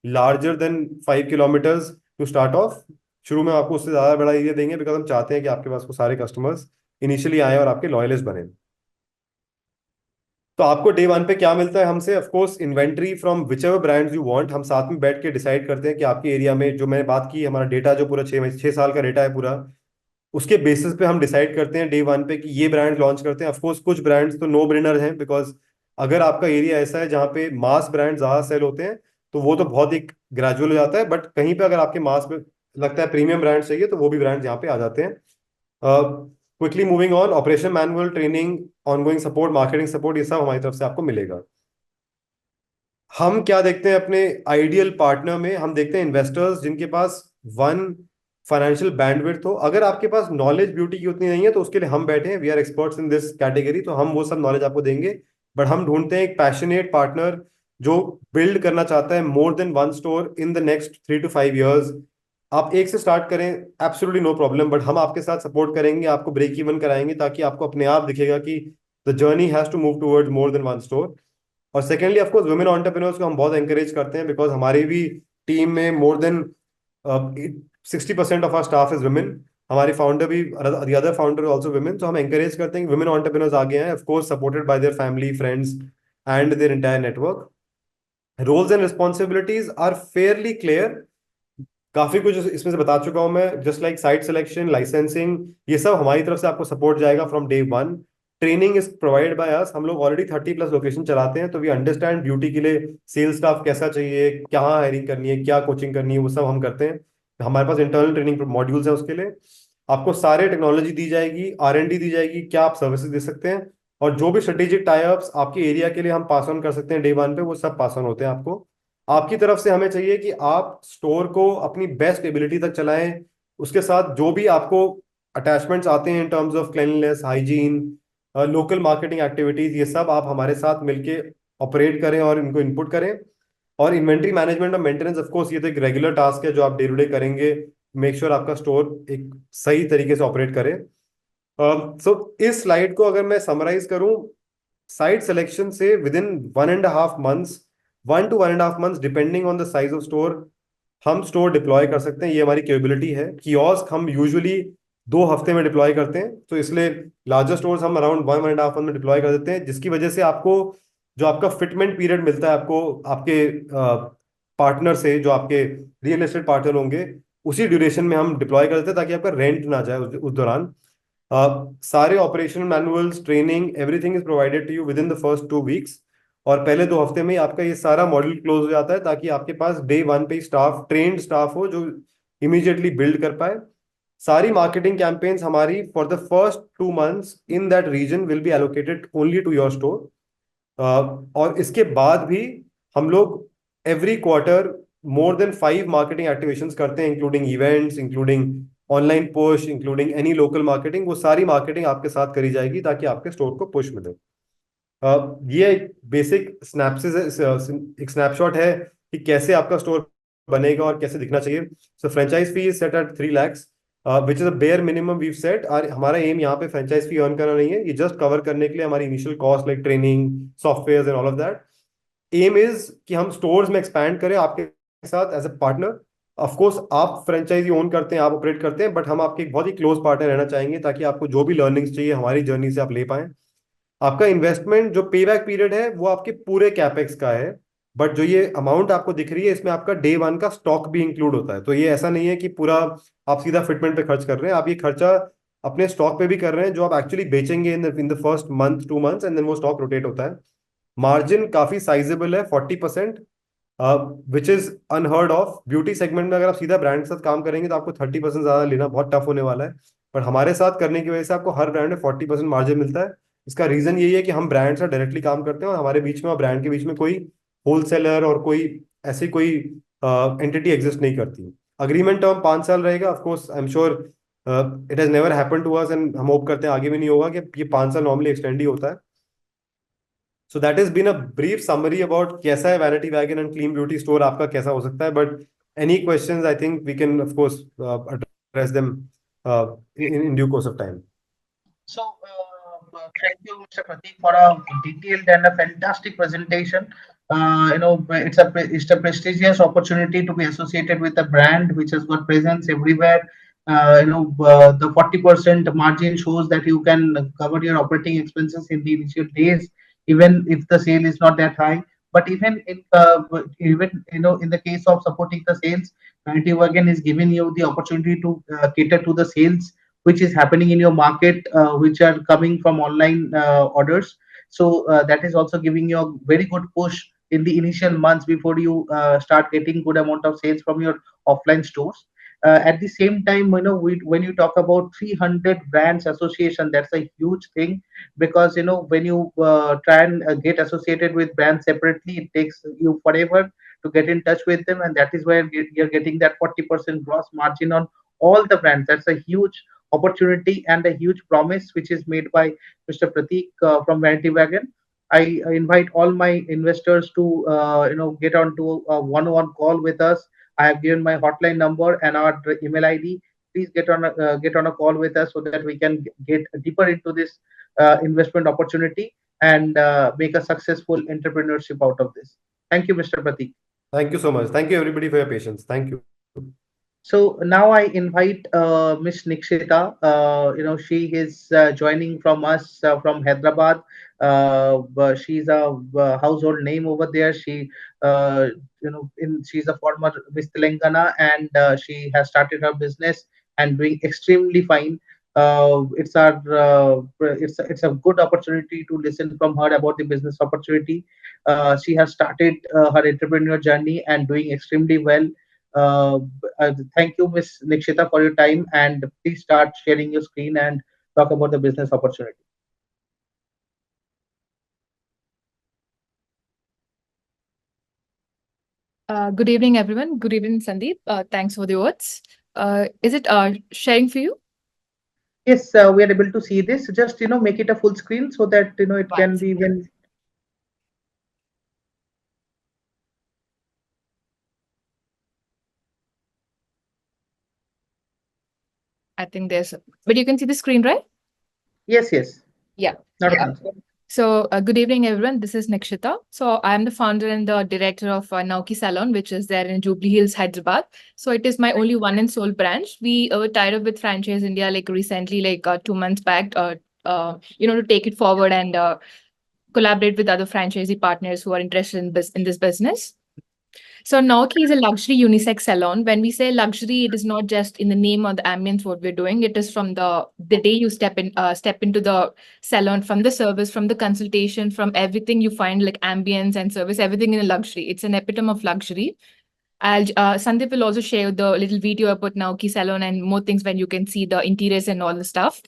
larger than 5 kilometres to start off. शुरू में आपको उससे ज्यादा बड़ा एरिया देंगे, बिकॉज हम चाहते हैं कि आपके पास वो सारे कस्टमर्स इनिशियली आए और आपके लॉयलिस्ट बने। तो आपको डे वन पे क्या मिलता है हमसे? Of course inventory from which ever brands you want. हम साथ में बैठ के डिसाइड करते हैं कि आपके एरिया में, जो मैंने बात की, हमारा डेटा जो पूरा 6 साल का डेटा है पूरा, उसके बेसिस पे हम डिसाइड करते हैं डे वन पे कि ये ब्रांड लॉन्च करते हैं। ऑफ कोर्स कुछ ब्रांड्स तो नो ब्रेनर हैं, बिकॉज अगर आपका एरिया ऐसा है जहाँ पे मास ब्रांड ज्यादा सेल होते हैं तो वो तो बहुत ही ग्रेजुअल हो जाता है, बट कहीं पे अगर आपके मास में लगता है प्रीमियम ब्रांड चाहिए तो वो भी ब्रांड यहाँ पे आ जाते हैं। Quickly moving on, operation manual, training, ongoing support, marketing support, ये सब हमारी तरफ से आपको मिलेगा। हम क्या देखते हैं अपने आइडियल पार्टनर में? हम देखते हैं इन्वेस्टर्स जिनके पास वन फाइनेंशियल बैंडविड्थ हो। अगर आपके पास नॉलेज ब्यूटी की उतनी नहीं है तो उसके लिए हम बैठे हैं, we are experts in this category, तो हम वो सब नॉलेज आपको देंगे। बट हम ढूंढते हैं एक पैशनेट पार्टनर जो बिल्ड करना चाहता है मोर than one store in the next 3 to 5 years। आप एक से स्टार्ट करें, एब्सोल्युटली नो प्रॉब्लम, बट हम आपके साथ सपोर्ट करेंगे, आपको ब्रेक इवन कराएंगे, ताकि आपको अपने आप दिखेगा कि the journey has to move towards more than one store. और secondly of course women entrepreneurs को हम बहुत एंकरेज करते हैं, बिकॉज हमारी भी टीम में more than 60% of our staff is women. हमारी फाउंडर भी, the other founder also women, so हम encourage करते हैं कि women entrepreneurs आगे आए, of course supported by their family, friends and their entire network. Roles and responsibilities are fairly clear. काफी कुछ इसमें से बता चुका हूं मैं, just like site selection, licensing, ये सब हमारी तरफ से आपको सपोर्ट जाएगा from day one. Training is provided by us. हम लोग ऑलरेडी 30+ लोकेशन चलाते हैं, तो वी अंडरस्टैंड ब्यूटी के लिए सेल्स स्टाफ कैसा चाहिए, कहाँ हायरिंग करनी है, क्या कोचिंग करनी है, वो सब हम करते हैं. हमारे पास इंटरनल ट्रेनिंग मॉड्यूल्स हैं उसके लिए. आपको सारे टेक्नोलॉजी दी जाएगी, R&D दी जाएगी, क्या आप सर्विसेज दे सकते हैं, और जो भी स्ट्रेटेजिक टाइप्स आपके एरिया के लिए हम पास ऑन कर सकते हैं डे वन पे, वो सब पास ऑन होते हैं आपको. आपकी तरफ से हमें चाहिए कि आप स्टोर को अपनी बेस्ट एबिलिटी तक चलाएं. उसके साथ जो भी आपको अटैचमेंट्स आते हैं in terms of cleanliness, hygiene, local marketing activities, ये सब आप हमारे साथ मिलके ऑपरेट करें और इनको इनपुट करें. और इन्वेंट्री मैनेजमेंट और मेंटेनेंस, ऑफ कोर्स ये तो एक रेगुलर टास्क है जो आप डे टू डे करेंगे. मेक श्योर आपका स्टोर एक सही तरीके से ऑपरेट करे. सो इस स्लाइड को अगर मैं समराइज करूं, साइट सिलेक्शन से with in 1.5 months, 1 to 1.5 months depending on the size of store, हम स्टोर डिप्लॉय कर सकते हैं. ये हमारी कैपेबिलिटी है. कियोस्क हम यूजुअली 2 हफ्ते में डिप्लॉय करते हैं, तो इसलिए लार्जर स्टोर्स हम अराउंड 1.5 month में डिप्लॉय कर देते हैं, जिसकी वजह से आपको जो आपका फिटमेंट पीरियड मिलता है आपको आपके पार्टनर से, जो आपके रियल एस्टेट पार्टनर होंगे, उसी ड्यूरेशन में हम डिप्लॉय कर देते हैं ताकि आपका रेंट ना जाए उस दौरान. सारे operational manuals, training, everything is provided to you within the first 2 weeks. और पहले 2 हफ्ते में ही आपका ये सारा मॉड्यूल क्लोज हो जाता है, ताकि आपके पास डे वन पे ही स्टाफ, ट्रेन्ड स्टाफ हो जो इमीडिएटली बिल्ड कर पाए. सारी मार्केटिंग कैंपेन्स हमारी for the first 2 months in that region will be allocated only to your store. और इसके बाद भी हम लोग every quarter more than 5 marketing activations करते हैं, including events, including online push, including any local marketing. वो सारी मार्केटिंग आपके साथ करी जाएगी ताकि आपके स्टोर को पुश मिले. ये एक बेसिक एक स्नैपशॉट है कि कैसे आपका स्टोर बनेगा और कैसे दिखना चाहिए. So franchise fee is set at 3 lakhs, which is a bare minimum we've set. और हमारा एम यहाँ पे फ्रेंचाइज फी अर्न करना नहीं है, ये जस्ट कवर करने के लिए हमारी initial cost like training, software and all of that. Aim is कि हम स्टोर्स में एक्सपैंड करें आपके साथ as a partner. Of course आप फ्रेंचाइजी ओन करते हैं, आप ऑपरेट करते हैं, बट हम आपके एक बहुत ही क्लोज पार्टनर रहना चाहेंगे ताकि आपको जो भी लर्निंग्स चाहिए हमारी जर्नी से आप ले पाएं. आपका इन्वेस्टमेंट जो पे बैक पीरियड है वो आपके पूरे कैपेक्स का है, बट जो ये अमाउंट आपको दिख रही है इसमें आपका डे वन का स्टॉक भी इंक्लूड होता है. तो ये ऐसा नहीं है कि पूरा आप सीधा फिटमेंट पे खर्च कर रहे हैं, आप ये खर्चा अपने स्टॉक पे भी कर रहे हैं जो आप एक्चुअली बेचेंगे in the first month 2 months, and then वो स्टॉक रोटेट होता है. मार्जिन काफी साइजेबल है, 40%, which is unheard of. Beauty segment में अगर आप सीधा ब्रांड के साथ काम करेंगे तो आपको 30% ज्यादा लेना बहुत टफ होने वाला है, पर हमारे साथ करने की वजह से आपको हर ब्रांड में 40% मार्जिन मिलता है. इसका रीजन यही है कि हम ब्रांड से डायरेक्टली काम करते हैं और हमारे बीच में और ब्रांड के बीच में कोई होलसेलर और कोई ऐसी कोई एंटिटी एग्जिस्ट नहीं करती. अग्रीमेंट टर्म 5 साल रहेगा. Of course I am sure it has never happened to us, and हम होप करते हैं आगे भी नहीं होगा, कि ये 5 साल नॉर्मली एक्सटेंड ही होता है. So that is been a brief summary about कैसा है Vanity Wagon and clean beauty store आपका कैसा हो सकता है. But any questions, I think we can of course address them in due course of time. So, thank you, Mr. Pratik, for a detailed and a fantastic presentation. It's a prestigious opportunity to be associated with a brand which has got presence everywhere. The 40% margin shows that you can cover your operating expenses in the initial days, even if the sale is not that high. But even in the case of supporting the sales, Vanity Wagon is giving you the opportunity to cater to the sales which is happening in your market, which are coming from online orders. So that is also giving you a very good push in the initial months before you start getting good amount of sales from your offline stores. At the same time, when you talk about 300 brands association, that's a huge thing, because when you try and get associated with brands separately, it takes you forever to get in touch with them, and that is where you're getting that 40% gross margin on all the brands. That's a huge opportunity and a huge promise which is made by Mr. Pratik from Vanity Wagon. I invite all my investors to get onto a one-on-one call with us. I have given my hotline number and our email ID. Please get on a call with us so that we can get deeper into this investment opportunity and make a successful entrepreneurship out of this. Thank you, Mr. Pratik. Thank you so much. Thank you everybody for your patience. Thank you. So now I invite Miss Nikshita. She is joining from us from Hyderabad. But she's a household name over there. Uh, she's a former Miss Telangana, and she has started her business and doing extremely fine. It's a good opportunity to listen from her about the business opportunity. She has started her entrepreneur journey and doing extremely well. uh, Thank you, Miss Nikshita, for your time, and please start sharing your screen and talk about the business opportunity. Good evening, everyone. Good evening, Sandeep. Thanks for the words. Is it sharing for you? Yes, we are able to see this. Just make it a full screen so that it One can be second. when. I think but you can see the screen, right? Yes, yes, Yeah. not a Yeah. concern. So, good evening, everyone. This is Nikshita. So, I am the founder and the director of Nauki Salon, which is there in Jubilee Hills, Hyderabad. So, it is my only one and sole branch. We were tied up with Franchise India like recently, like 2 months back, to take it forward and collaborate with other franchisee partners who are interested in this business. So Nauki is a luxury unisex salon. When we say luxury, it is not just in the name or the ambience what we're doing. It is from the day you step into the salon, from the service, from the consultation, from everything you find like ambience and service, everything in a luxury. It's an epitome of luxury. Sandeep will also share the little video about Nauki Salon and more things when you can see the interiors and all the stuff.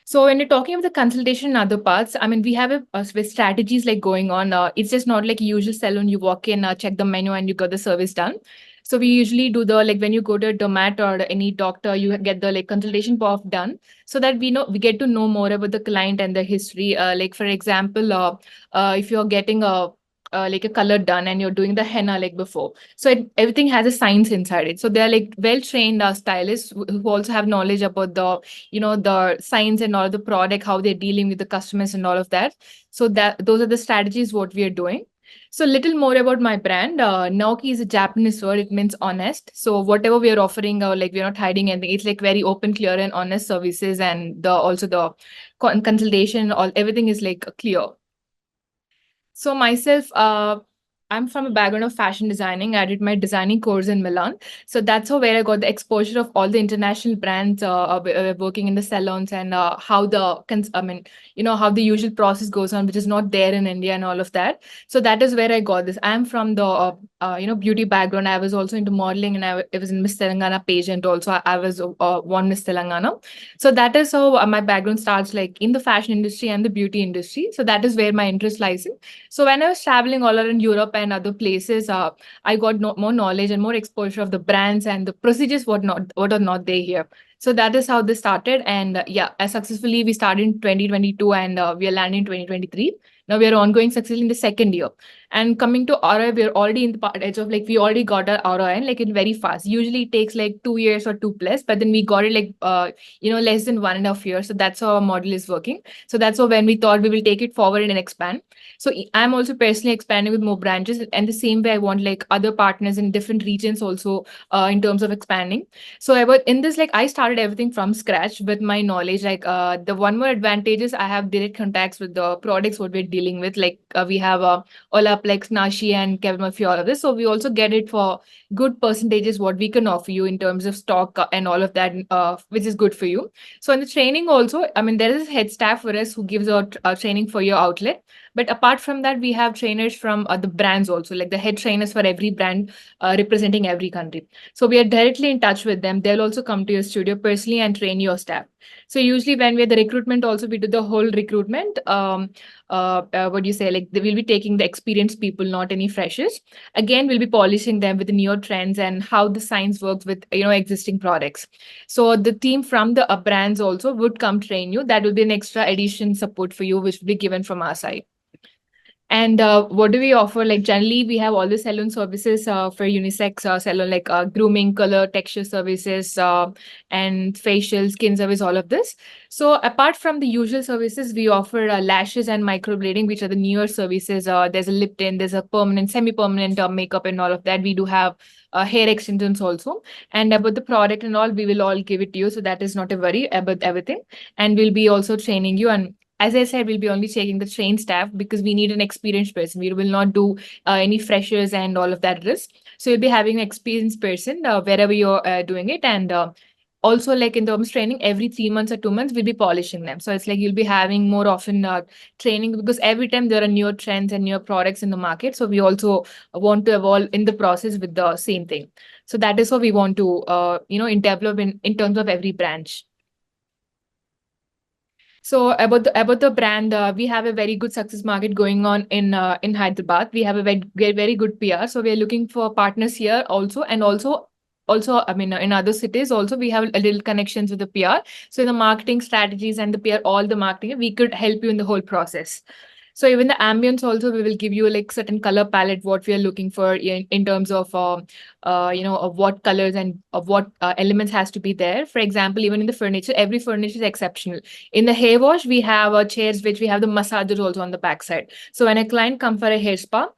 So when you're talking about the consultation and other parts, I mean, we have with strategies like going on. It's just not like a usual salon. You walk in, check the menu, and you got the service done. So we usually do the like when you go to a dermat or any doctor, you get the like consultation part done, so that we get to know more about the client and the history. Like for example, if you're getting a like a color done and you're doing the henna like before, so everything has a science inside it. So they're like well trained stylists who also have knowledge about the science and all the product, how they're dealing with the customers and all of that. So that those are the strategies what we are doing. So little more about my brand. Naoki is a Japanese word. It means honest. So whatever we are offering, like we're not hiding anything. It's like very open, clear, and honest services, and the also the consultation, all everything is like clear. So myself, I'm from a background of fashion designing. I did my designing course in Milan. So that's how where I got the exposure of all the international brands working in the salons and how how the usual process goes on, which is not there in India and all of that. So that is where I got this. I'm from the beauty background. I was also into modeling, and I was in Miss Telangana pageant also. I was one Miss Telangana. So that is how my background starts, like in the fashion industry and the beauty industry. So that is where my interest lies in. So when I was traveling all around Europe and other places, I got more knowledge and more exposure of the brands and the procedures what are not there here. So that is how this started. And as successfully we started in 2022 and we are landing in 2023. Now we are ongoing successfully in the second year. And coming to ROI, we're already in the part edge of like we already got our ROI and like it very fast. Usually it takes like 2 years or 2+, but then we got it like less than 1.5 years. So that's how our model is working. So that's how when we thought we will take it forward and expand. So I'm also personally expanding with more branches, and the same way I want like other partners in different regions also in terms of expanding. So about in this, like I started everything from scratch with my knowledge. Like the one more advantage is I have direct contacts with the products what we're dealing with. Like we have Olaplex, Nashi, and Kevin Murphy, all of this. So we also get it for good percentages what we can offer you in terms of stock and all of that, which is good for you. So in the training also, I mean, there is a head staff for us who gives out training for your outlet. But apart from that, we have trainers from the brands also, like the head trainers for every brand representing every country. So we are directly in touch with them. They'll also come to your studio personally and train your staff. So usually when we're the recruitment also, we do the whole recruitment. What do you say? Like they will be taking the experienced people, not any freshers. Again, we'll be polishing them with the newer trends and how the science works with existing products. So the team from the brands also would come train you. That will be an extra addition support for you, which will be given from our side. And what do we offer? Like generally, we have all the salon services for unisex salon, like grooming, color, texture services, and facial, skin service, all of this. So apart from the usual services, we offer lashes and microblading, which are the newer services. There's a lip tint, there's a permanent, semi-permanent makeup and all of that. We do have hair extensions also. And about the product and all, we will all give it to you. So that is not a worry about everything. And we'll be also training you. And as I said, we'll be only taking the trained staff because we need an experienced person. We will not do any freshers and all of that risk. So you'll be having an experienced person wherever you're doing it. And also, like in terms of training, every 3 months or 2 months, we'll be polishing them. So it's like you'll be having more often training because every time there are newer trends and newer products in the market. So we also want to evolve in the process with the same thing. So that is what we want to, develop in terms of every branch. So about the brand, we have a very good success market going on in Hyderabad. We have a very good PR. So we are looking for partners here also, and also I mean in other cities also we have a little connections with the PR. So the marketing strategies and the PR, all the marketing, we could help you in the whole process. So even the ambience also, we will give you like certain color palette, what we are looking for in terms of, of what colors and of what elements has to be there. For example, even in the furniture, every furniture is exceptional. In the hair wash, we have chairs, which we have the massagers also on the backside. So when a client comes for a hair spa,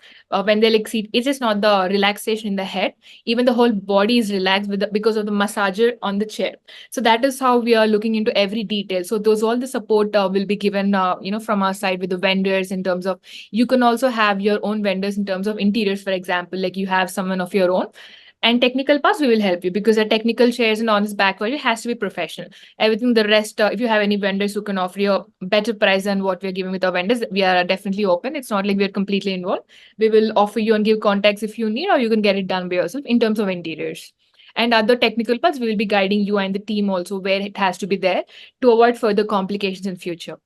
when they like sit, it's just not the relaxation in the head, even the whole body is relaxed because of the massager on the chair. So that is how we are looking into every detail. So those all the support will be given, from our side with the vendors in terms of, you can also have your own vendors in terms of interiors, for example, like you have someone of your own. And technical parts, we will help you because the technical chairs and on this back value has to be professional. Everything, the rest, if you have any vendors who can offer you a better price than what we're giving with our vendors, we are definitely open. It's not like we're completely involved. We will offer you and give contacts if you need, or you can get it done by yourself in terms of interiors. And other technical parts, we will be guiding you and the team also where it has to be there to avoid further complications in future.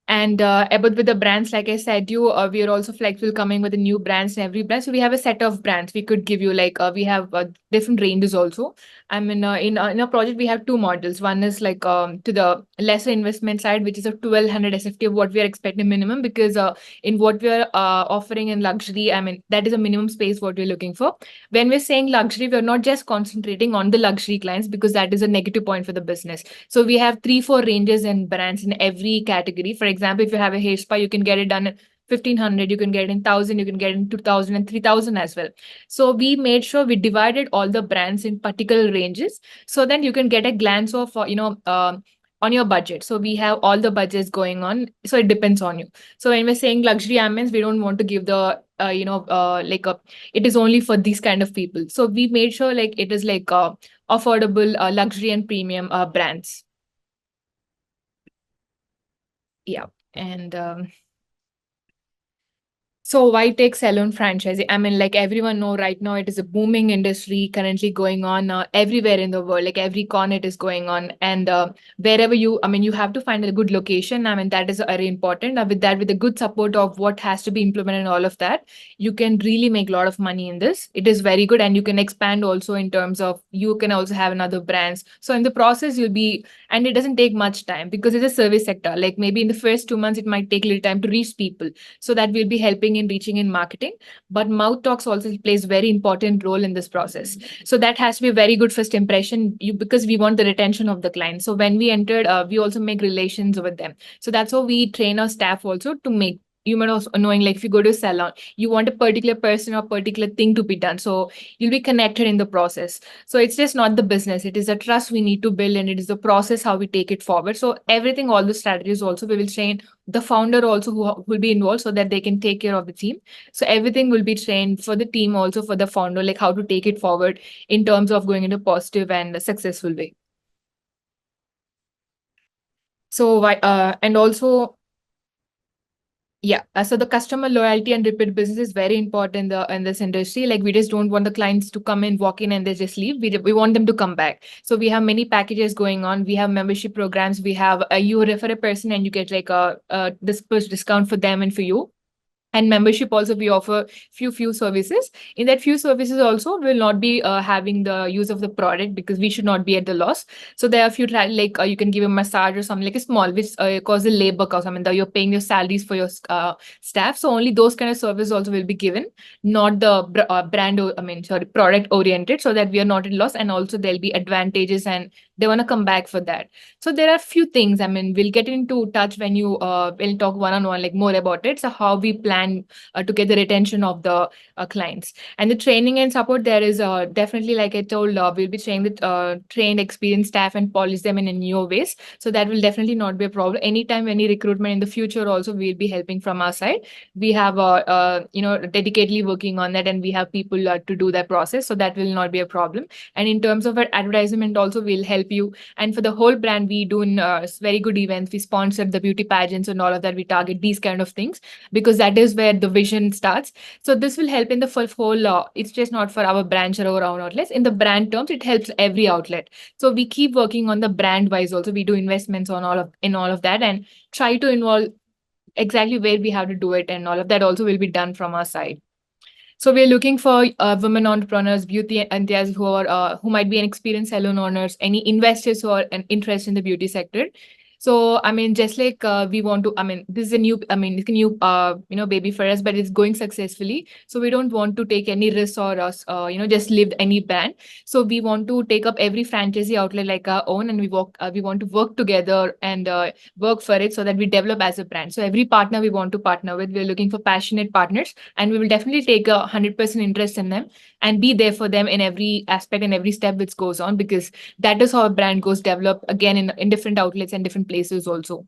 And about with the brands, like I said, we are also flexible coming with the new brands in every brand. So we have a set of brands we could give you, like we have different ranges also. I mean, in our project, we have two models. One is like to the lesser investment side, which is a 1200 SFT of what we are expecting minimum, because in what we are offering in luxury, I mean, that is a minimum space what we're looking for. When we're saying luxury, we're not just concentrating on the luxury clients because that is a negative point for the business. So we have 3-4 ranges and brands in every category. For example, if you have a hair spa, you can get it done at 1500, you can get it in 1000, you can get it in 2000 and 3000 as well. So we made sure we divided all the brands in particular ranges, so then you can get a glance of, on your budget. So we have all the budgets going on. So it depends on you. So when we're saying luxury ambience, we don't want to give the, it is only for these kind of people. So we made sure like it is like affordable luxury and premium brands. Yeah. And so why take salon franchising? I mean, like everyone know right now, it is a booming industry currently going on everywhere in the world. Like every corner it is going on, and wherever you have to find a good location. I mean, that is very important. With the good support of what has to be implemented and all of that, you can really make a lot of money in this. It is very good, and you can expand also in terms of you can also have another brands. So in the process, and it doesn't take much time because it's a service sector. Like maybe in the first 2 months, it might take a little time to reach people. So that will be helping in reaching in marketing. But mouth talks also plays very important role in this process. So that has to be a very good first impression, because we want the retention of the client. So when we entered, we also make relations with them. So that's how we train our staff also to make. You might also knowing, like if you go to a salon, you want a particular person or particular thing to be done. So you'll be connected in the process. So it's just not the business. It is a trust we need to build, and it is the process how we take it forward. So everything, all the strategies also, we will train the founder also who will be involved so that they can take care of the team. So everything will be trained for the team, also for the founder, like how to take it forward in terms of going into positive and successful way. So and also, yeah, so the customer loyalty and repeat business is very important in this industry. Like we just don't want the clients to come in, walk in, and they just leave. We want them to come back. So we have many packages going on. We have membership programs. We have you refer a person and you get like a discount for them and for you. And membership also, we offer few services. In that few services also, will not be having the use of the product, because we should not be at the loss. So there are few like you can give a massage or something like a small, which cause a labor cost. I mean, you're paying your salaries for your staff. So only those kind of service also will be given, not the product oriented, so that we are not at loss, and also there'll be advantages and they want to come back for that. So there are few things. I mean, we'll get into touch when you will talk one-on-one, like more about it. So how we plan to get the retention of the clients, and the training and support. There is definitely, like I told, we'll be training the trained, experienced staff and polish them in a newer ways. So that will definitely not be a problem. Anytime any recruitment in the future, also we'll be helping from our side. We have dedicatedly working on that, and we have people to do that process. So that will not be a problem. And in terms of our advertisement, also we'll help you. And for the whole brand, we do very good events. We sponsor the beauty pageants and all of that. We target these kind of things, because that is where the vision starts. So this will help in the whole. It's just not for our branch or our own outlets. In the brand terms, it helps every outlet. So we keep working on the brand wise. Also, we do investments on all of that, and try to involve exactly where we have to do it, and all of that also will be done from our side. So we're looking for women entrepreneurs, beauty enthusiasts who might be an experienced salon owners, any investors who are an interest in the beauty sector. So I mean, just like we want to, I mean, this is a new, I mean, it's a new, baby for us, but it's going successfully. So we don't want to take any risks or us, just live any brand. So we want to take up every franchisee outlet like our own, and we want to work together and work for it, so that we develop as a brand. So every partner we want to partner with, we're looking for passionate partners, and we will definitely take 100% interest in them and be there for them in every aspect and every step which goes on, because that is how a brand goes develop again in different outlets and different places also.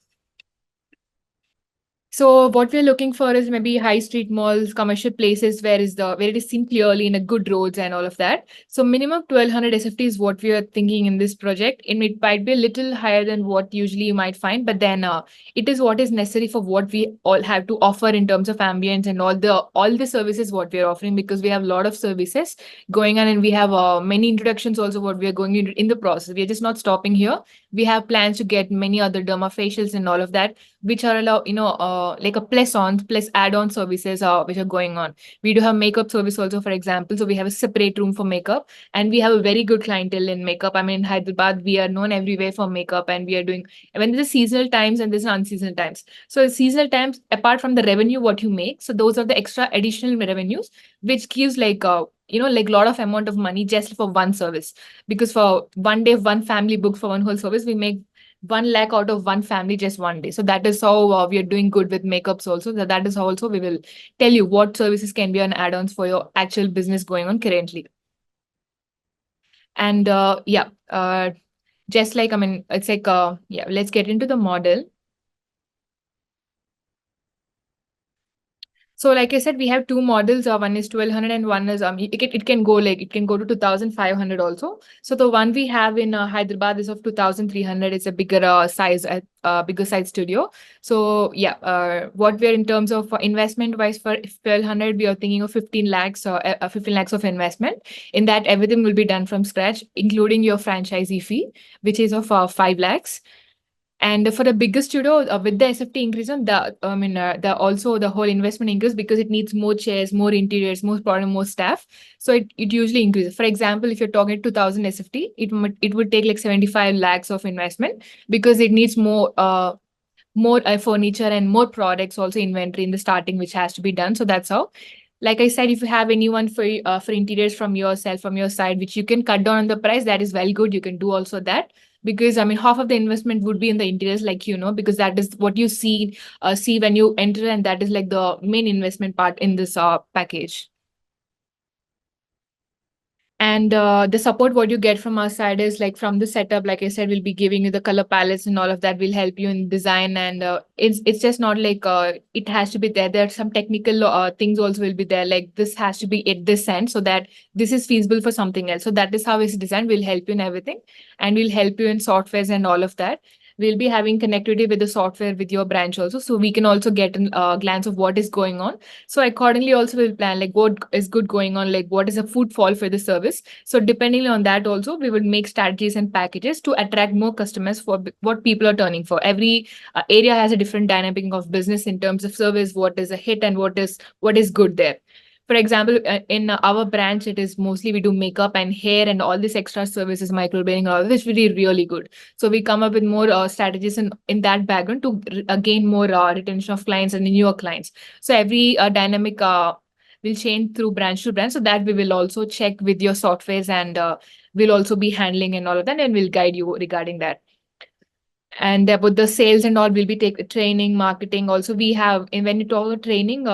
So what we're looking for is maybe high street malls, commercial places where it is seen clearly in a good roads and all of that. So minimum 1200 SFT is what we are thinking in this project. It might be a little higher than what usually you might find, but then it is what is necessary for what we all have to offer in terms of ambience and all the services what we are offering, because we have a lot of services going on, and we have many introductions also what we are going in the process. We are just not stopping here. We have plans to get many other dermafacials and all of that, which are like a plus add-on services which are going on. We do have makeup service also, for example. So we have a separate room for makeup, and we have a very good clientele in makeup. I mean, in Hyderabad, we are known everywhere for makeup, and we are doing, when there's seasonal times and there's unseasonal times. So seasonal times, apart from the revenue what you make, so those are the extra additional revenues, which gives like a lot of amount of money just for one service. Because for one day, one family book for one whole service, we make 1 lakh out of one family just one day. So that is how we are doing good with makeups also. That is how also we will tell you what services can be on add-ons for your actual business going on currently. And just like, I mean, it's like, let's get into the model. So like I said, we have two models. One is 1200 and one is it can go to 2500 also. So the one we have in Hyderabad is of 2300. It's a bigger size studio. So what we're in terms of investment wise for 1200, we are thinking of 15 lakhs or 15 lakhs of investment. In that, everything will be done from scratch, including your franchisee fee, which is of 5 lakhs. And for the bigger studio, with the SFT increase on the whole investment increase, because it needs more chairs, more interiors, more product, more staff. So it usually increases. For example, if you're talking 2000 SFT, it would take like 75 lakhs of investment, because it needs more furniture and more products, also inventory in the starting, which has to be done. So that's how. Like I said, if you have anyone for interiors from your side, which you can cut down on the price, that is very good. You can do also that. Because I mean, half of the investment would be in the interiors, like, because that is what you see when you enter, and that is like the main investment part in this package. And the support what you get from our side is like from the setup, like I said, we'll be giving you the color palettes and all of that. Will help you in design, and it's just not like it has to be there. There are some technical things also will be there, like this has to be at this end so that this is feasible for something else. So that is how it's designed. We'll help you in everything, and we'll help you in softwares and all of that. we'll be having connectivity with the software with your branch also, so we can also get a glance of what is going on. So accordingly also we'll plan like what is good going on, like what is a footfall for the service. So depending on that also we would make strategies and packages to attract more customers for what people are turning for. Every area has a different dynamic of business in terms of service, what is a hit and what is good there. For example, in our branch, it is mostly we do makeup and hair and all these extra services, microblading, all this really, really good. So we come up with more strategies in that background to gain more retention of clients and newer clients. So every dynamic will change through branch to branch, so that we will also check with your softwares and we'll also be handling and all of that, and we'll guide you regarding that. And about the sales and all, we'll be training, marketing. Also, we have, and when you talk about training,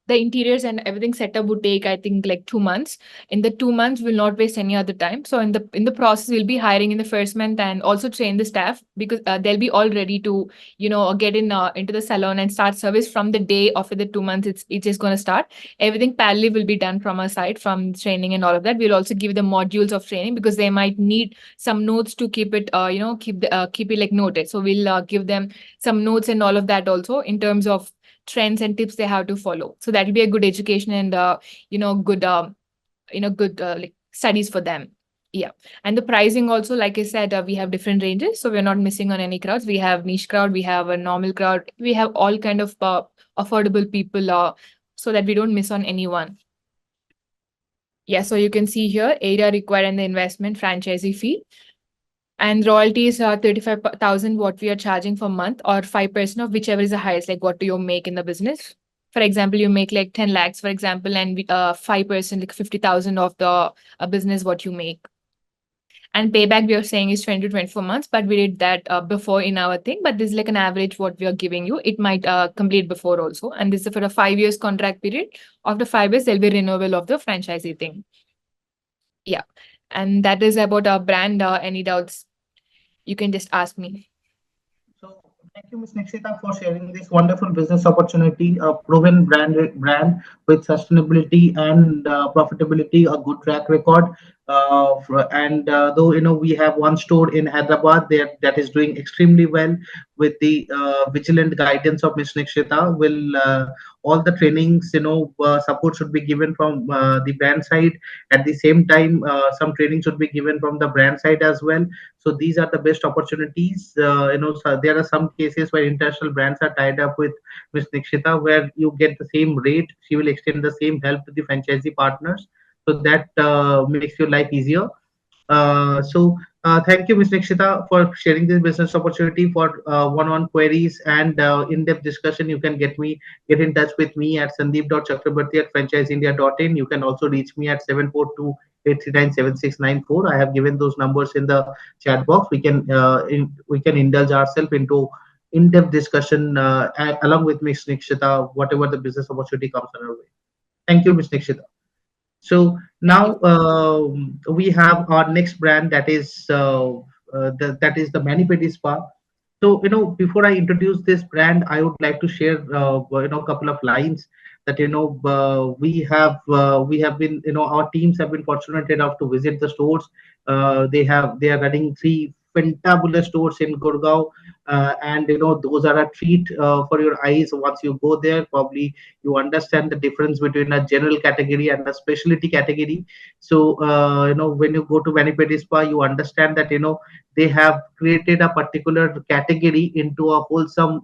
the interiors and everything setup would take, I think, like 2 months. In the 2 months, we'll not waste any other time. So in the process, we'll be hiring in the first month and also train the staff, because they'll be all ready to, get into the salon and start service from the day after the 2 months. It's just going to start. Everything parallel will be done from our side, from training and all of that. We'll also give them modules of training because they might need some notes to keep it, keep it like noted. So we'll give them some notes and all of that also in terms of trends and tips they have to follow. So that will be a good education and good like studies for them. Yeah. And the pricing also, like I said, we have different ranges, so we're not missing on any crowds. We have niche crowd, we have a normal crowd, we have all kind of affordable people, so that we don't miss on anyone. Yeah, so you can see here area required and the investment franchisee fee. And royalties are 35,000 what we are charging per month, or 5% of whichever is the highest, like what do you make in the business. For example, you make like 10 lakhs, for example, and 5%, like 50,000 of the business what you make. And payback we are saying is 20 to 24 months, but we did that before in our thing. But this is like an average what we are giving you. It might complete before also. And this is for a 5 years contract period. After 5 years, there'll be renewal of the franchisee thing. Yeah. And that is about our brand. Any doubts? You can just ask me. So thank you, Ms. Nikshita, for sharing this wonderful business opportunity, a proven brand with sustainability and profitability, a good track record. Though we have one store in Hyderabad there that is doing extremely well, with the vigilant guidance of Ms. Nikshita, will all the trainings support should be given from the brand side. At the same time, some training should be given from the brand side as well. So these are the best opportunities. So there are some cases where international brands are tied up with Ms. Nikshita, where you get the same rate. She will extend the same help to the franchisee partners. So that makes your life easier. Thank you, Ms. Nikshita, for sharing this business opportunity. For one-on-one queries and in-depth discussion, you can get in touch with me at sandeep.chakrabarty@franchiseindia.in. You can also reach me at 742-839-7694. I have given those numbers in the chat box. We can indulge ourselves into in-depth discussion along with Ms. Nikshita, whatever the business opportunity comes on our way. Thank you, Ms. Nikshita. So now we have our next brand, that is the Mani Pedi Spa. So before I introduce this brand, I would like to share a couple of lines that we have been our teams have been fortunate enough to visit the stores. They are running 3 fantabulous stores in Gurgaon, and those are a treat for your eyes. Once you go there, probably you understand the difference between a general category and a specialty category. So when you go to Mani Pedi Spa, you understand that they have created a particular category into a wholesome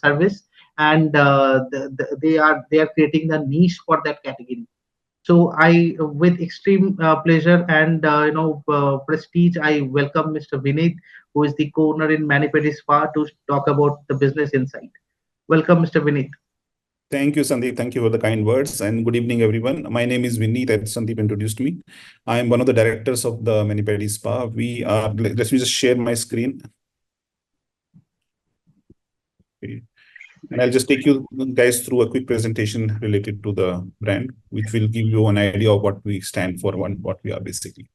service, and they are creating the niche for that category. So I, with extreme pleasure and prestige, I welcome Mr. Vineet, who is the co-owner in Mani Pedi Spa, to talk about the business insight. Welcome, Mr. Vineet. Thank you, Sandeep. Thank you for the kind words, and good evening, everyone. My name is Vineet, as Sandeep introduced me. I am one of the directors of the Mani Pedi Spa. Let me just share my screen. Okay. And I'll just take you guys through a quick presentation related to the brand, which will give you an idea of what we stand for, what we are basically.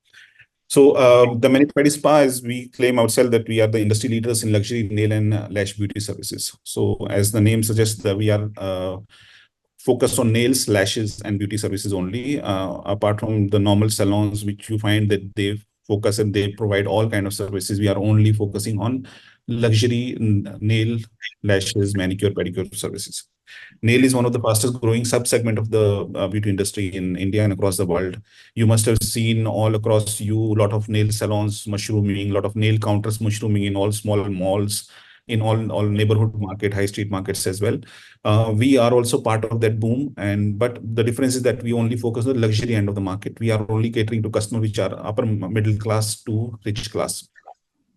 So the Mani Pedi Spa, is we claim ourselves that we are the industry leaders in luxury nail and lash beauty services. So as the name suggests, that we are focused on nails, lashes, and beauty services only, apart from the normal salons, which you find that they focus, and they provide all kind of services. We are only focusing on luxury nail, lashes, manicure, pedicure services. Nail is one of the fastest growing sub-segment of the beauty industry in India and across the world. You must have seen all across you a lot of nail salons mushrooming, a lot of nail counters mushrooming in all small malls, in all neighborhood market, high street markets as well. We are also part of that boom, but the difference is that we only focus on the luxury end of the market. We are only catering to customers which are upper middle class to rich class.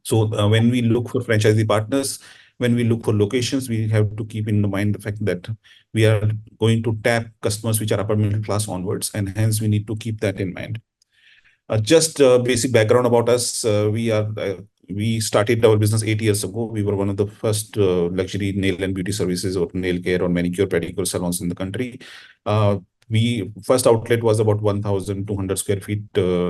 So when we look for franchisee partners, when we look for locations, we have to keep in mind the fact that we are going to tap customers which are upper middle class onwards, and hence we need to keep that in mind. Just basic background about us. We started our business 8 years ago. We were one of the first luxury nail and beauty services or nail care or manicure pedicure salons in the country. We first outlet was about 1,200 square feet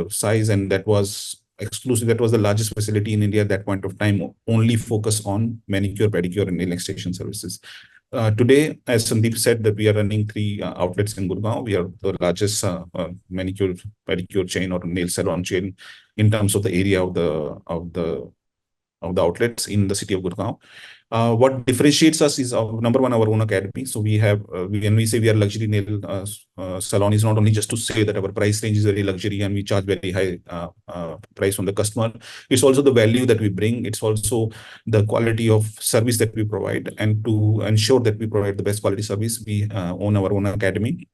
size, and that was exclusive. That was the largest facility in India at that point of time, only focus on manicure, pedicure, and nail extension services. Today, as Sandeep said, that we are running 3 outlets in Gurgaon. We are the largest manicure, pedicure chain or nail salon chain in terms of the area of the outlets in the city of Gurgaon. What differentiates us is number one, our own academy. So we have, when we say we are luxury nail salon, is not only just to say that our price range is very luxury and we charge very high price from the customer. It's also the value that we bring. It's also the quality of service that we provide. And to ensure that we provide the best quality service, we own our own academy,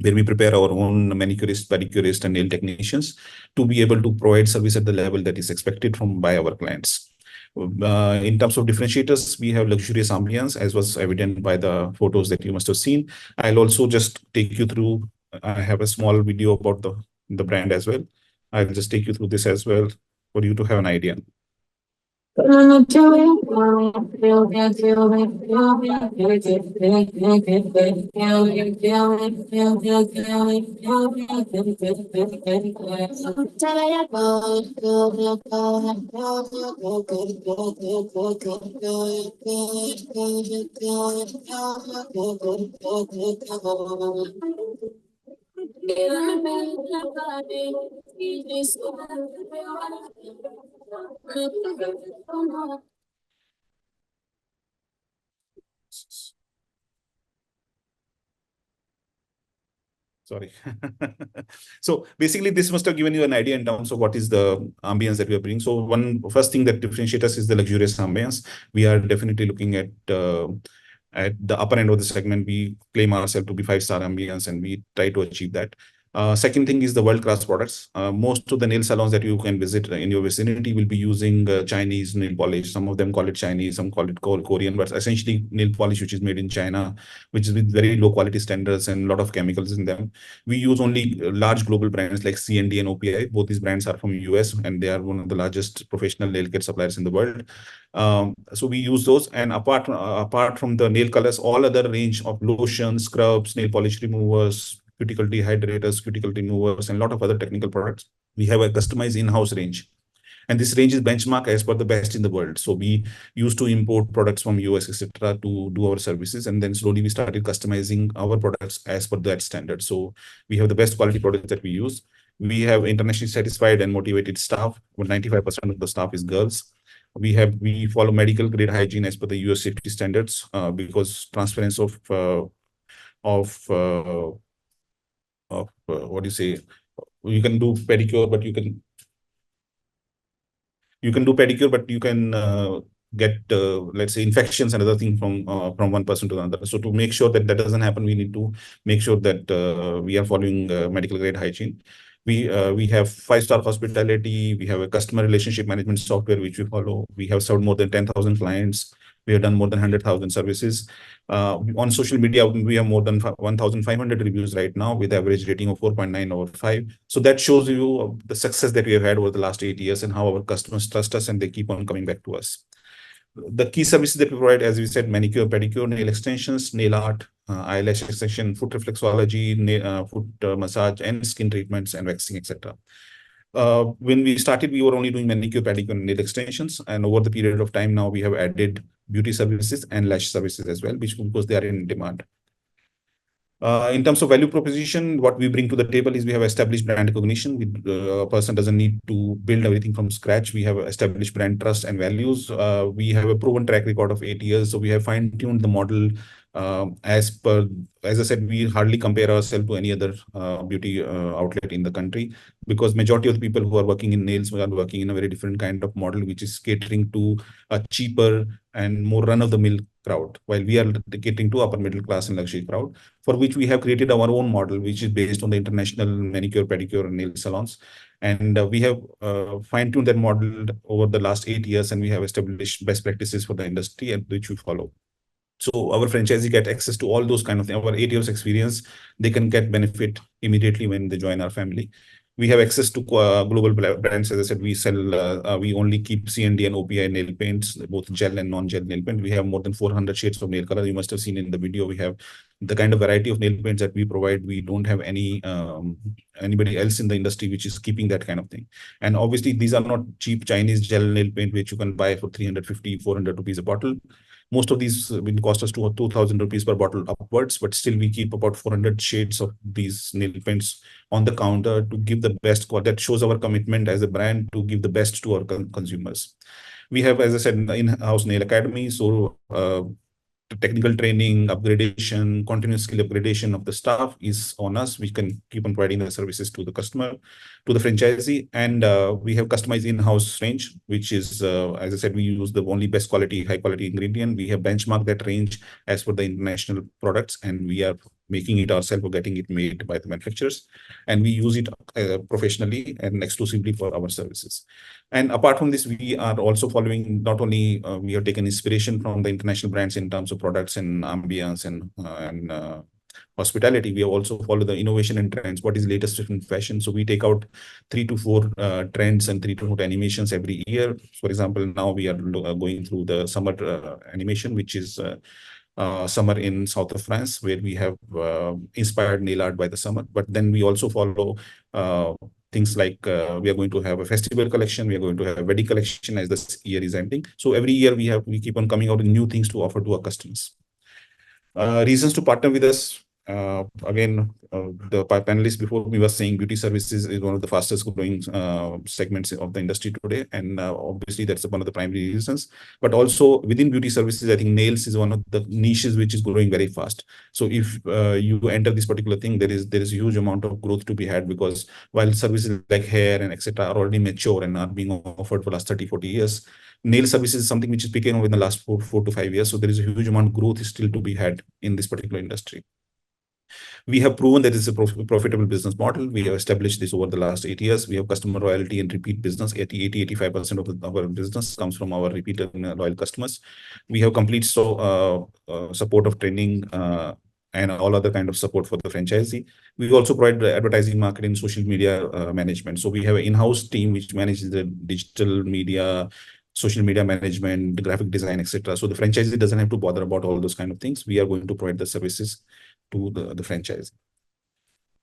where we prepare our own manicurists, pedicurists, and nail technicians to be able to provide service at the level that is expected by our clients. In terms of differentiators, we have luxurious ambience, as was evident by the photos that you must have seen. I'll also just take you through, I have a small video about the brand as well. I'll just take you through this as well for you to have an idea. Sorry. So basically, this must have given you an idea in terms of what is the ambience that we are bringing. So first thing that differentiates us is the luxurious ambience. We are definitely looking at the upper end of the segment. We claim ourselves to be 5-star ambience, and we try to achieve that. Second thing is the world-class products. Most of the nail salons that you can visit in your vicinity will be using Chinese nail polish. Some of them call it Chinese, some call it Korean, but essentially nail polish which is made in China, which is with very low quality standards and a lot of chemicals in them. We use only large global brands like C&D and OPI. Both these brands are from US, and they are one of the largest professional nail care suppliers in the world. So we use those, and apart from the nail colors, all other range of lotions, scrubs, nail polish removers, cuticle dehydrators, cuticle removers, and a lot of other technical products. We have a customized in-house range. And this range is benchmark as per the best in the world. So we used to import products from US, etc., to do our services. And then slowly we started customizing our products as per that standard. So we have the best quality products that we use. We have internationally satisfied and motivated staff. 95% of the staff is girls. We follow medical grade hygiene as per the US safety standards, because transference of what do you say? You can do pedicure, but you can get let's say infections and other things from one person to another. So to make sure that doesn't happen, we need to make sure that we are following medical grade hygiene. We have 5-star hospitality. We have a customer relationship management software which we follow. We have served more than 10,000 clients. We have done more than 100,000 services. On social media, we have more than 1,500 reviews right now, with average rating of 4.9 over 5. So that shows you the success that we have had over the last 8 years and how our customers trust us and they keep on coming back to us. The key services that we provide, as we said, manicure, pedicure, nail extensions, nail art, eyelash extension, foot reflexology, foot massage, and skin treatments and waxing, etc. When we started, we were only doing manicure, pedicure, and nail extensions. And over the period of time now, we have added beauty services and lash services as well, because they are in demand. In terms of value proposition, what we bring to the table is we have established brand recognition. A person doesn't need to build everything from scratch. We have established brand trust and values. We have a proven track record of 8 years. So we have fine-tuned the model as I said, we hardly compare ourselves to any other beauty outlet in the country, because majority of the people who are working in nails are working in a very different kind of model, which is catering to a cheaper and more run-of-the-mill crowd, while we are catering to upper middle class and luxury crowd, for which we have created our own model, which is based on the international manicure, pedicure, and nail salons. And we have fine-tuned that model over the last 8 years, and we have established best practices for the industry, and which we follow. So our franchisee get access to all those kind of things. Our 8 years experience, they can get benefit immediately when they join our family. We have access to global brands. As I said, we sell, we only keep CND and OPI nail paints, both gel and non-gel nail paint. We have more than 400 shades of nail color. You must have seen in the video. We have the kind of variety of nail paints that we provide. We don't have anybody else in the industry which is keeping that kind of thing. And obviously, these are not cheap Chinese gel nail paint which you can buy for 350, 400 rupees a bottle. Most of these will cost us 2,000 rupees per bottle upwards, but still we keep about 400 shades of these nail paints on the counter to give the best quality. That shows our commitment as a brand to give the best to our consumers. We have, as I said, in-house nail academy. So technical training, upgradation, continuous skill upgradation of the staff is on us. We can keep on providing the services to the customer, to the franchisee. And we have customized in-house range, which is, as I said, we use the only best quality, high quality ingredient. We have benchmarked that range as per the international products, and we are making it ourselves or getting it made by the manufacturers. And we use it professionally and exclusively for our services. And apart from this, we are also following, not only we have taken inspiration from the international brands in terms of products and ambience and hospitality. We have also followed the innovation and trends. What is latest in fashion? So we take out 3 to 4 trends and 3 to 4 animations every year. For example, now we are going through the summer animation, which is summer in south of France, where we have inspired nail art by the summer. But then we also follow things like we are going to have a festival collection, we are going to have a wedding collection as this year is ending. So every year we keep on coming out with new things to offer to our customers. Reasons to partner with us. Again, the panelists before me were saying beauty services is one of the fastest growing segments of the industry today. And obviously that's one of the primary reasons. But also within beauty services, I think nails is one of the niches which is growing very fast. So if you enter this particular thing, there is a huge amount of growth to be had, because while services like hair and etc. are already mature and are being offered for the last 30, 40 years, nail services is something which is picking up in the last 4 to 5 years. So there is a huge amount of growth still to be had in this particular industry. We have proven that it's a profitable business model. We have established this over the last 8 years. We have customer loyalty and repeat business. 85% of our business comes from our repeat and loyal customers. We have complete support of training and all other kind of support for the franchisee. We also provide advertising, marketing, social media management. So we have an in-house team which manages the digital media, social media management, graphic design, etc. So the franchisee doesn't have to bother about all those kind of things. We are going to provide the services to the franchise.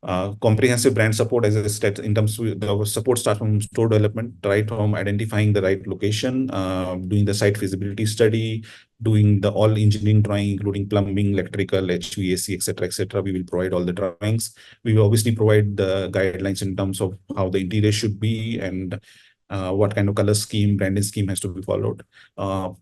Comprehensive brand support, as I said, in terms of our support starts from store development, right from identifying the right location, doing the site feasibility study, doing the all engineering drawing, including plumbing, electrical, HVAC, etc., etc. We will provide all the drawings. We will obviously provide the guidelines in terms of how the interior should be and what kind of color scheme, branding scheme has to be followed.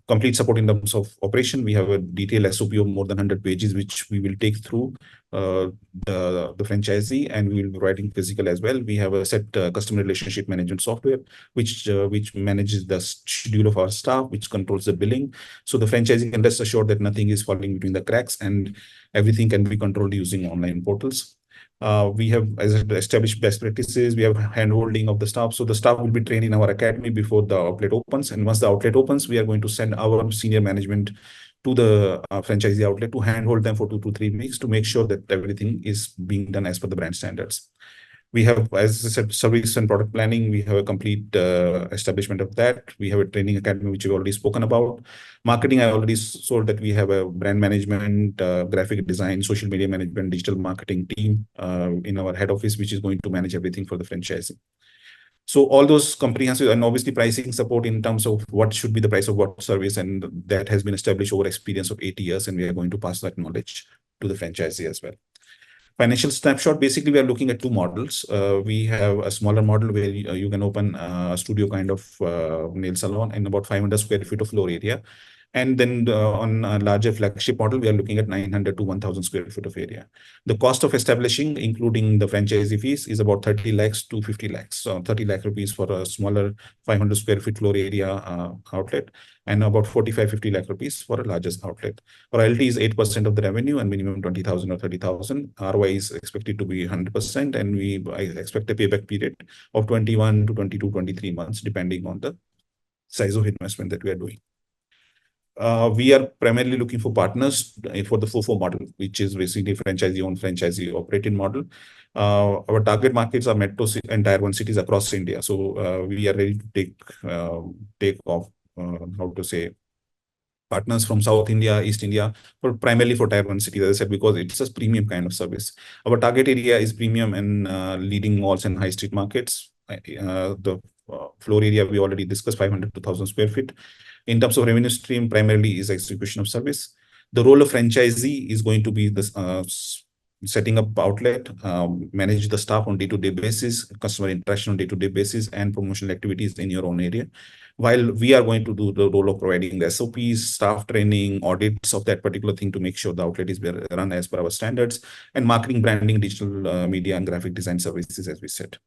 Complete support in terms of operation. We have a detailed SOP of more than 100 pages, which we will take through the franchisee, and we will be writing physical as well. We have a set customer relationship management software, which manages the schedule of our staff, which controls the billing. So the franchisee can rest assured that nothing is falling between the cracks and everything can be controlled using online portals. We have, as I said, established best practices. We have hand-holding of the staff. So the staff will be trained in our academy before the outlet opens. And once the outlet opens, we are going to send our senior management to the franchisee outlet to handhold them for 2 to 3 weeks to make sure that everything is being done as per the brand standards. We have, as I said, service and product planning. We have a complete establishment of that. We have a training academy, which we've already spoken about. Marketing, I already sold that we have a brand management, graphic design, social media management, digital marketing team in our head office, which is going to manage everything for the franchising. So all those comprehensive, and obviously pricing support in terms of what should be the price of what service, and that has been established over experience of 8 years, and we are going to pass that knowledge to the franchisee as well. Financial snapshot, basically, we are looking at two models. We have a smaller model where you can open a studio kind of nail salon in about 500 square feet of floor area. And then on a larger flagship model, we are looking at 900 to 1,000 square feet of area. The cost of establishing, including the franchisee fees, is about 30 lakhs to 50 lakhs. So 30 lakh rupees for a smaller 500 square feet floor area outlet, and about 45-50 lakh rupees for a largest outlet. Royalty is 8% of the revenue and minimum 20,000 or 30,000. ROI is expected to be 100%, and I expect a payback period of 21 to 22, 23 months, depending on the size of investment that we are doing. We are primarily looking for partners for the FOFO model, which is basically franchisee-owned, franchisee-operated model. Our target markets are metro and tier 1 cities across India. So we are ready to take off, partners from South India, East India, primarily for tier 1 cities, as I said, because it's a premium kind of service. Our target area is premium and leading malls and high street markets. The floor area we already discussed, 500 to 1,000 square feet. In terms of revenue stream, primarily is execution of service. The role of franchisee is going to be the setting up outlet, manage the staff on day-to-day basis, customer interaction on day-to-day basis, and promotional activities in your own area. While we are going to do the role of providing the SOPs, staff training, audits of that particular thing to make sure the outlet is run as per our standards, and marketing, branding, digital media, and graphic design services, as we said.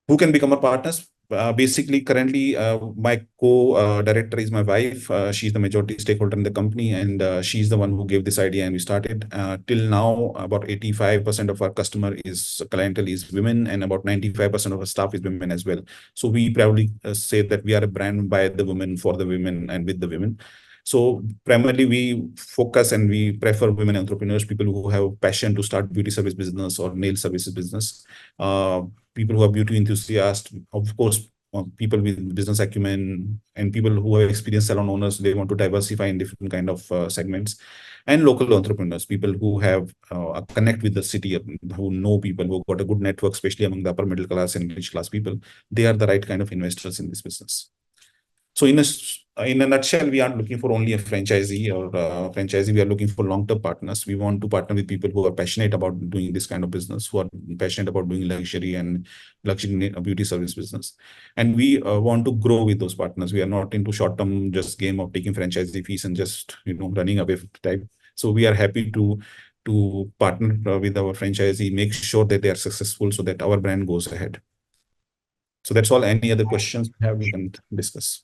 Who can become our partners? Basically, currently, my co-director is my wife. She's the majority stakeholder in the company, and she's the one who gave this idea, and we started. Till now, about 85% of our clientele is women, and about 95% of our staff is women as well. So we proudly say that we are a brand by the women, for the women, and with the women. So primarily, we focus and we prefer women entrepreneurs, people who have passion to start beauty service business or nail services business. People who are beauty enthusiasts, of course, people with business acumen, and people who have experienced salon owners. They want to diversify in different kind of segments, and local entrepreneurs, people who have a connect with the city, who know people, who got a good network, especially among the upper middle class and rich class people. They are the right kind of investors in this business. So in a nutshell, we aren't looking for only a franchisee or a franchisee. We are looking for long-term partners. We want to partner with people who are passionate about doing this kind of business, who are passionate about doing luxury and luxury beauty service business. And we want to grow with those partners. We are not into short-term just game of taking franchisee fees and just running away type. So we are happy to partner with our franchisee, make sure that they are successful so that our brand goes ahead. So that's all. Any other questions we can discuss?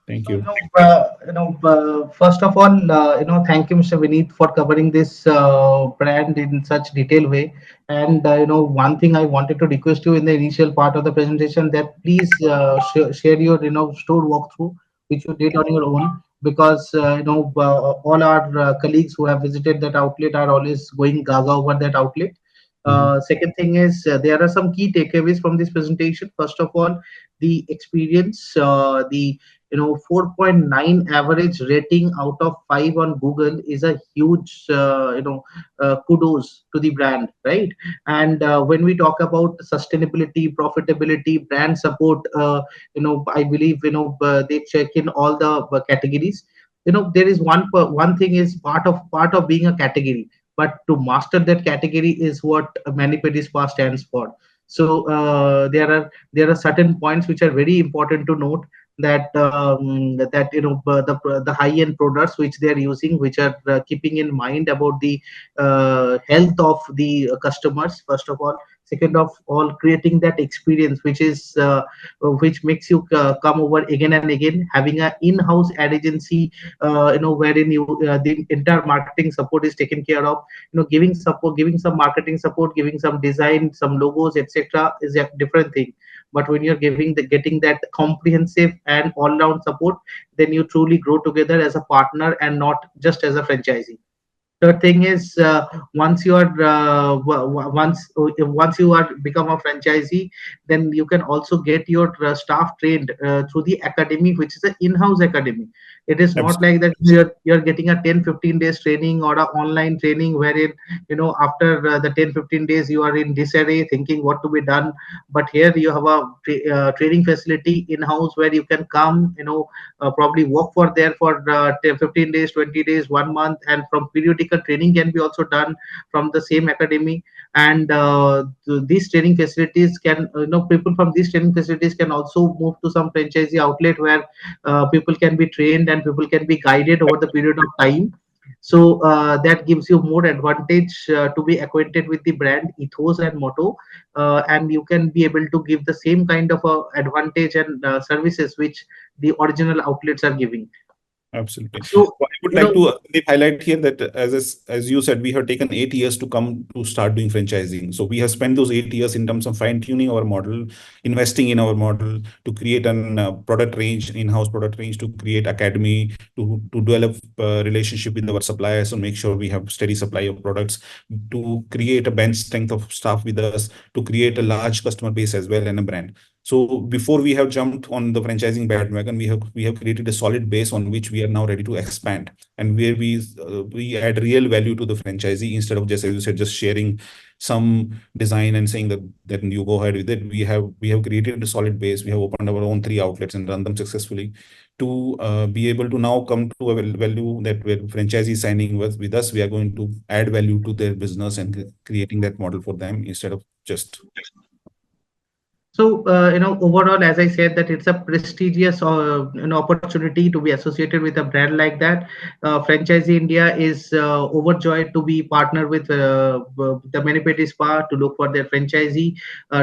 Thank you. First of all, thank you, Mr. Vineet, for covering this brand in such detailed way. And one thing I wanted to request you in the initial part of the presentation, that please share your store walkthrough, which you did on your own, because all our colleagues who have visited that outlet are always going gaga over that outlet. Second thing is, there are some key takeaways from this presentation. First of all, the experience, the 4.9 average rating out of 5 on Google is a huge kudos to the brand, right? And when we talk about sustainability, profitability, brand support, I believe they check in all the categories. There is one thing is part of being a category, but to master that category is what Manipedi Spa stands for. So there are certain points which are very important to note, that the high-end products which they are using, which are keeping in mind about the health of the customers, first of all. Second of all, creating that experience which makes you come over again and again, having an in-house ad agency, wherein the entire marketing support is taken care of. Giving some marketing support, giving some design, some logos, etc., is a different thing. But when you're getting that comprehensive and all-round support, then you truly grow together as a partner and not just as a franchisee. Third thing is, once you are become a franchisee, then you can also get your staff trained through the academy, which is an in-house academy. It is not like that you're getting a 10-15 days training or a online training wherein, after the 10-15 days you are in disarray thinking what to be done. But here you have a training facility in house where you can come, probably work for there for 15 days, 20 days, 1 month, and from periodical training can be also done from the same academy. And these training facilities can, people from these training facilities can also move to some franchisee outlet where people can be trained and people can be guided over the period of time. So that gives you more advantage to be acquainted with the brand ethos and motto, and you can be able to give the same kind of advantage and services which the original outlets are giving. Absolutely. So I would like to highlight here that as you said, we have taken 8 years to come to start doing franchising. So we have spent those 8 years in terms of fine-tuning our model, investing in our model to create an product range, in-house product range, to create academy, to develop relationship with our suppliers, and make sure we have steady supply of products, to create a bench strength of staff with us, to create a large customer base as well and a brand. So before we have jumped on the franchising bandwagon, we have created a solid base on which we are now ready to expand, and where we add real value to the franchisee instead of just, as you said, just sharing some design and saying that then you go ahead with it. We have created a solid base. We have opened our own 3 outlets and run them successfully to be able to now come to a value that where franchisee signing with us, we are going to add value to their business and creating that model for them instead of just. So, overall, as I said, that it's a prestigious opportunity to be associated with a brand like that. Franchisee India is overjoyed to be partnered with the Manipedi Spa to look for their franchisee.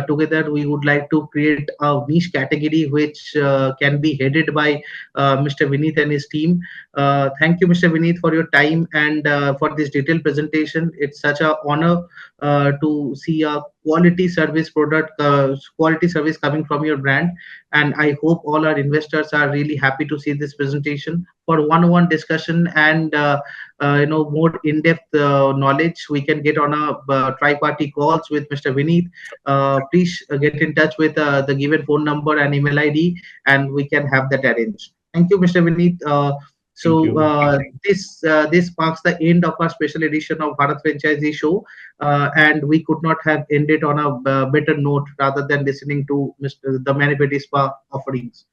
Together, we would like to create a niche category which can be headed by Mr. Vineet and his team. Thank you, Mr. Vineet, for your time and for this detailed presentation. It's such an honor to see a quality service quality service coming from your brand, and I hope all our investors are really happy to see this presentation. For one-on-one discussion and more in-depth knowledge, we can get on a tri-party calls with Mr. Vineet. Please get in touch with the given phone number and email ID, and we can have that arranged. Thank you, Mr. Vineet. This marks the end of our special edition of Bharat Franchisee Show, and we could not have ended on a better note rather than listening to the Manipedi Spa offerings.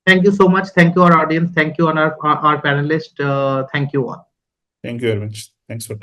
Thank you so much. Thank you, our audience. Thank you, our panelists. Thank you all. Thank you very much. Thanks for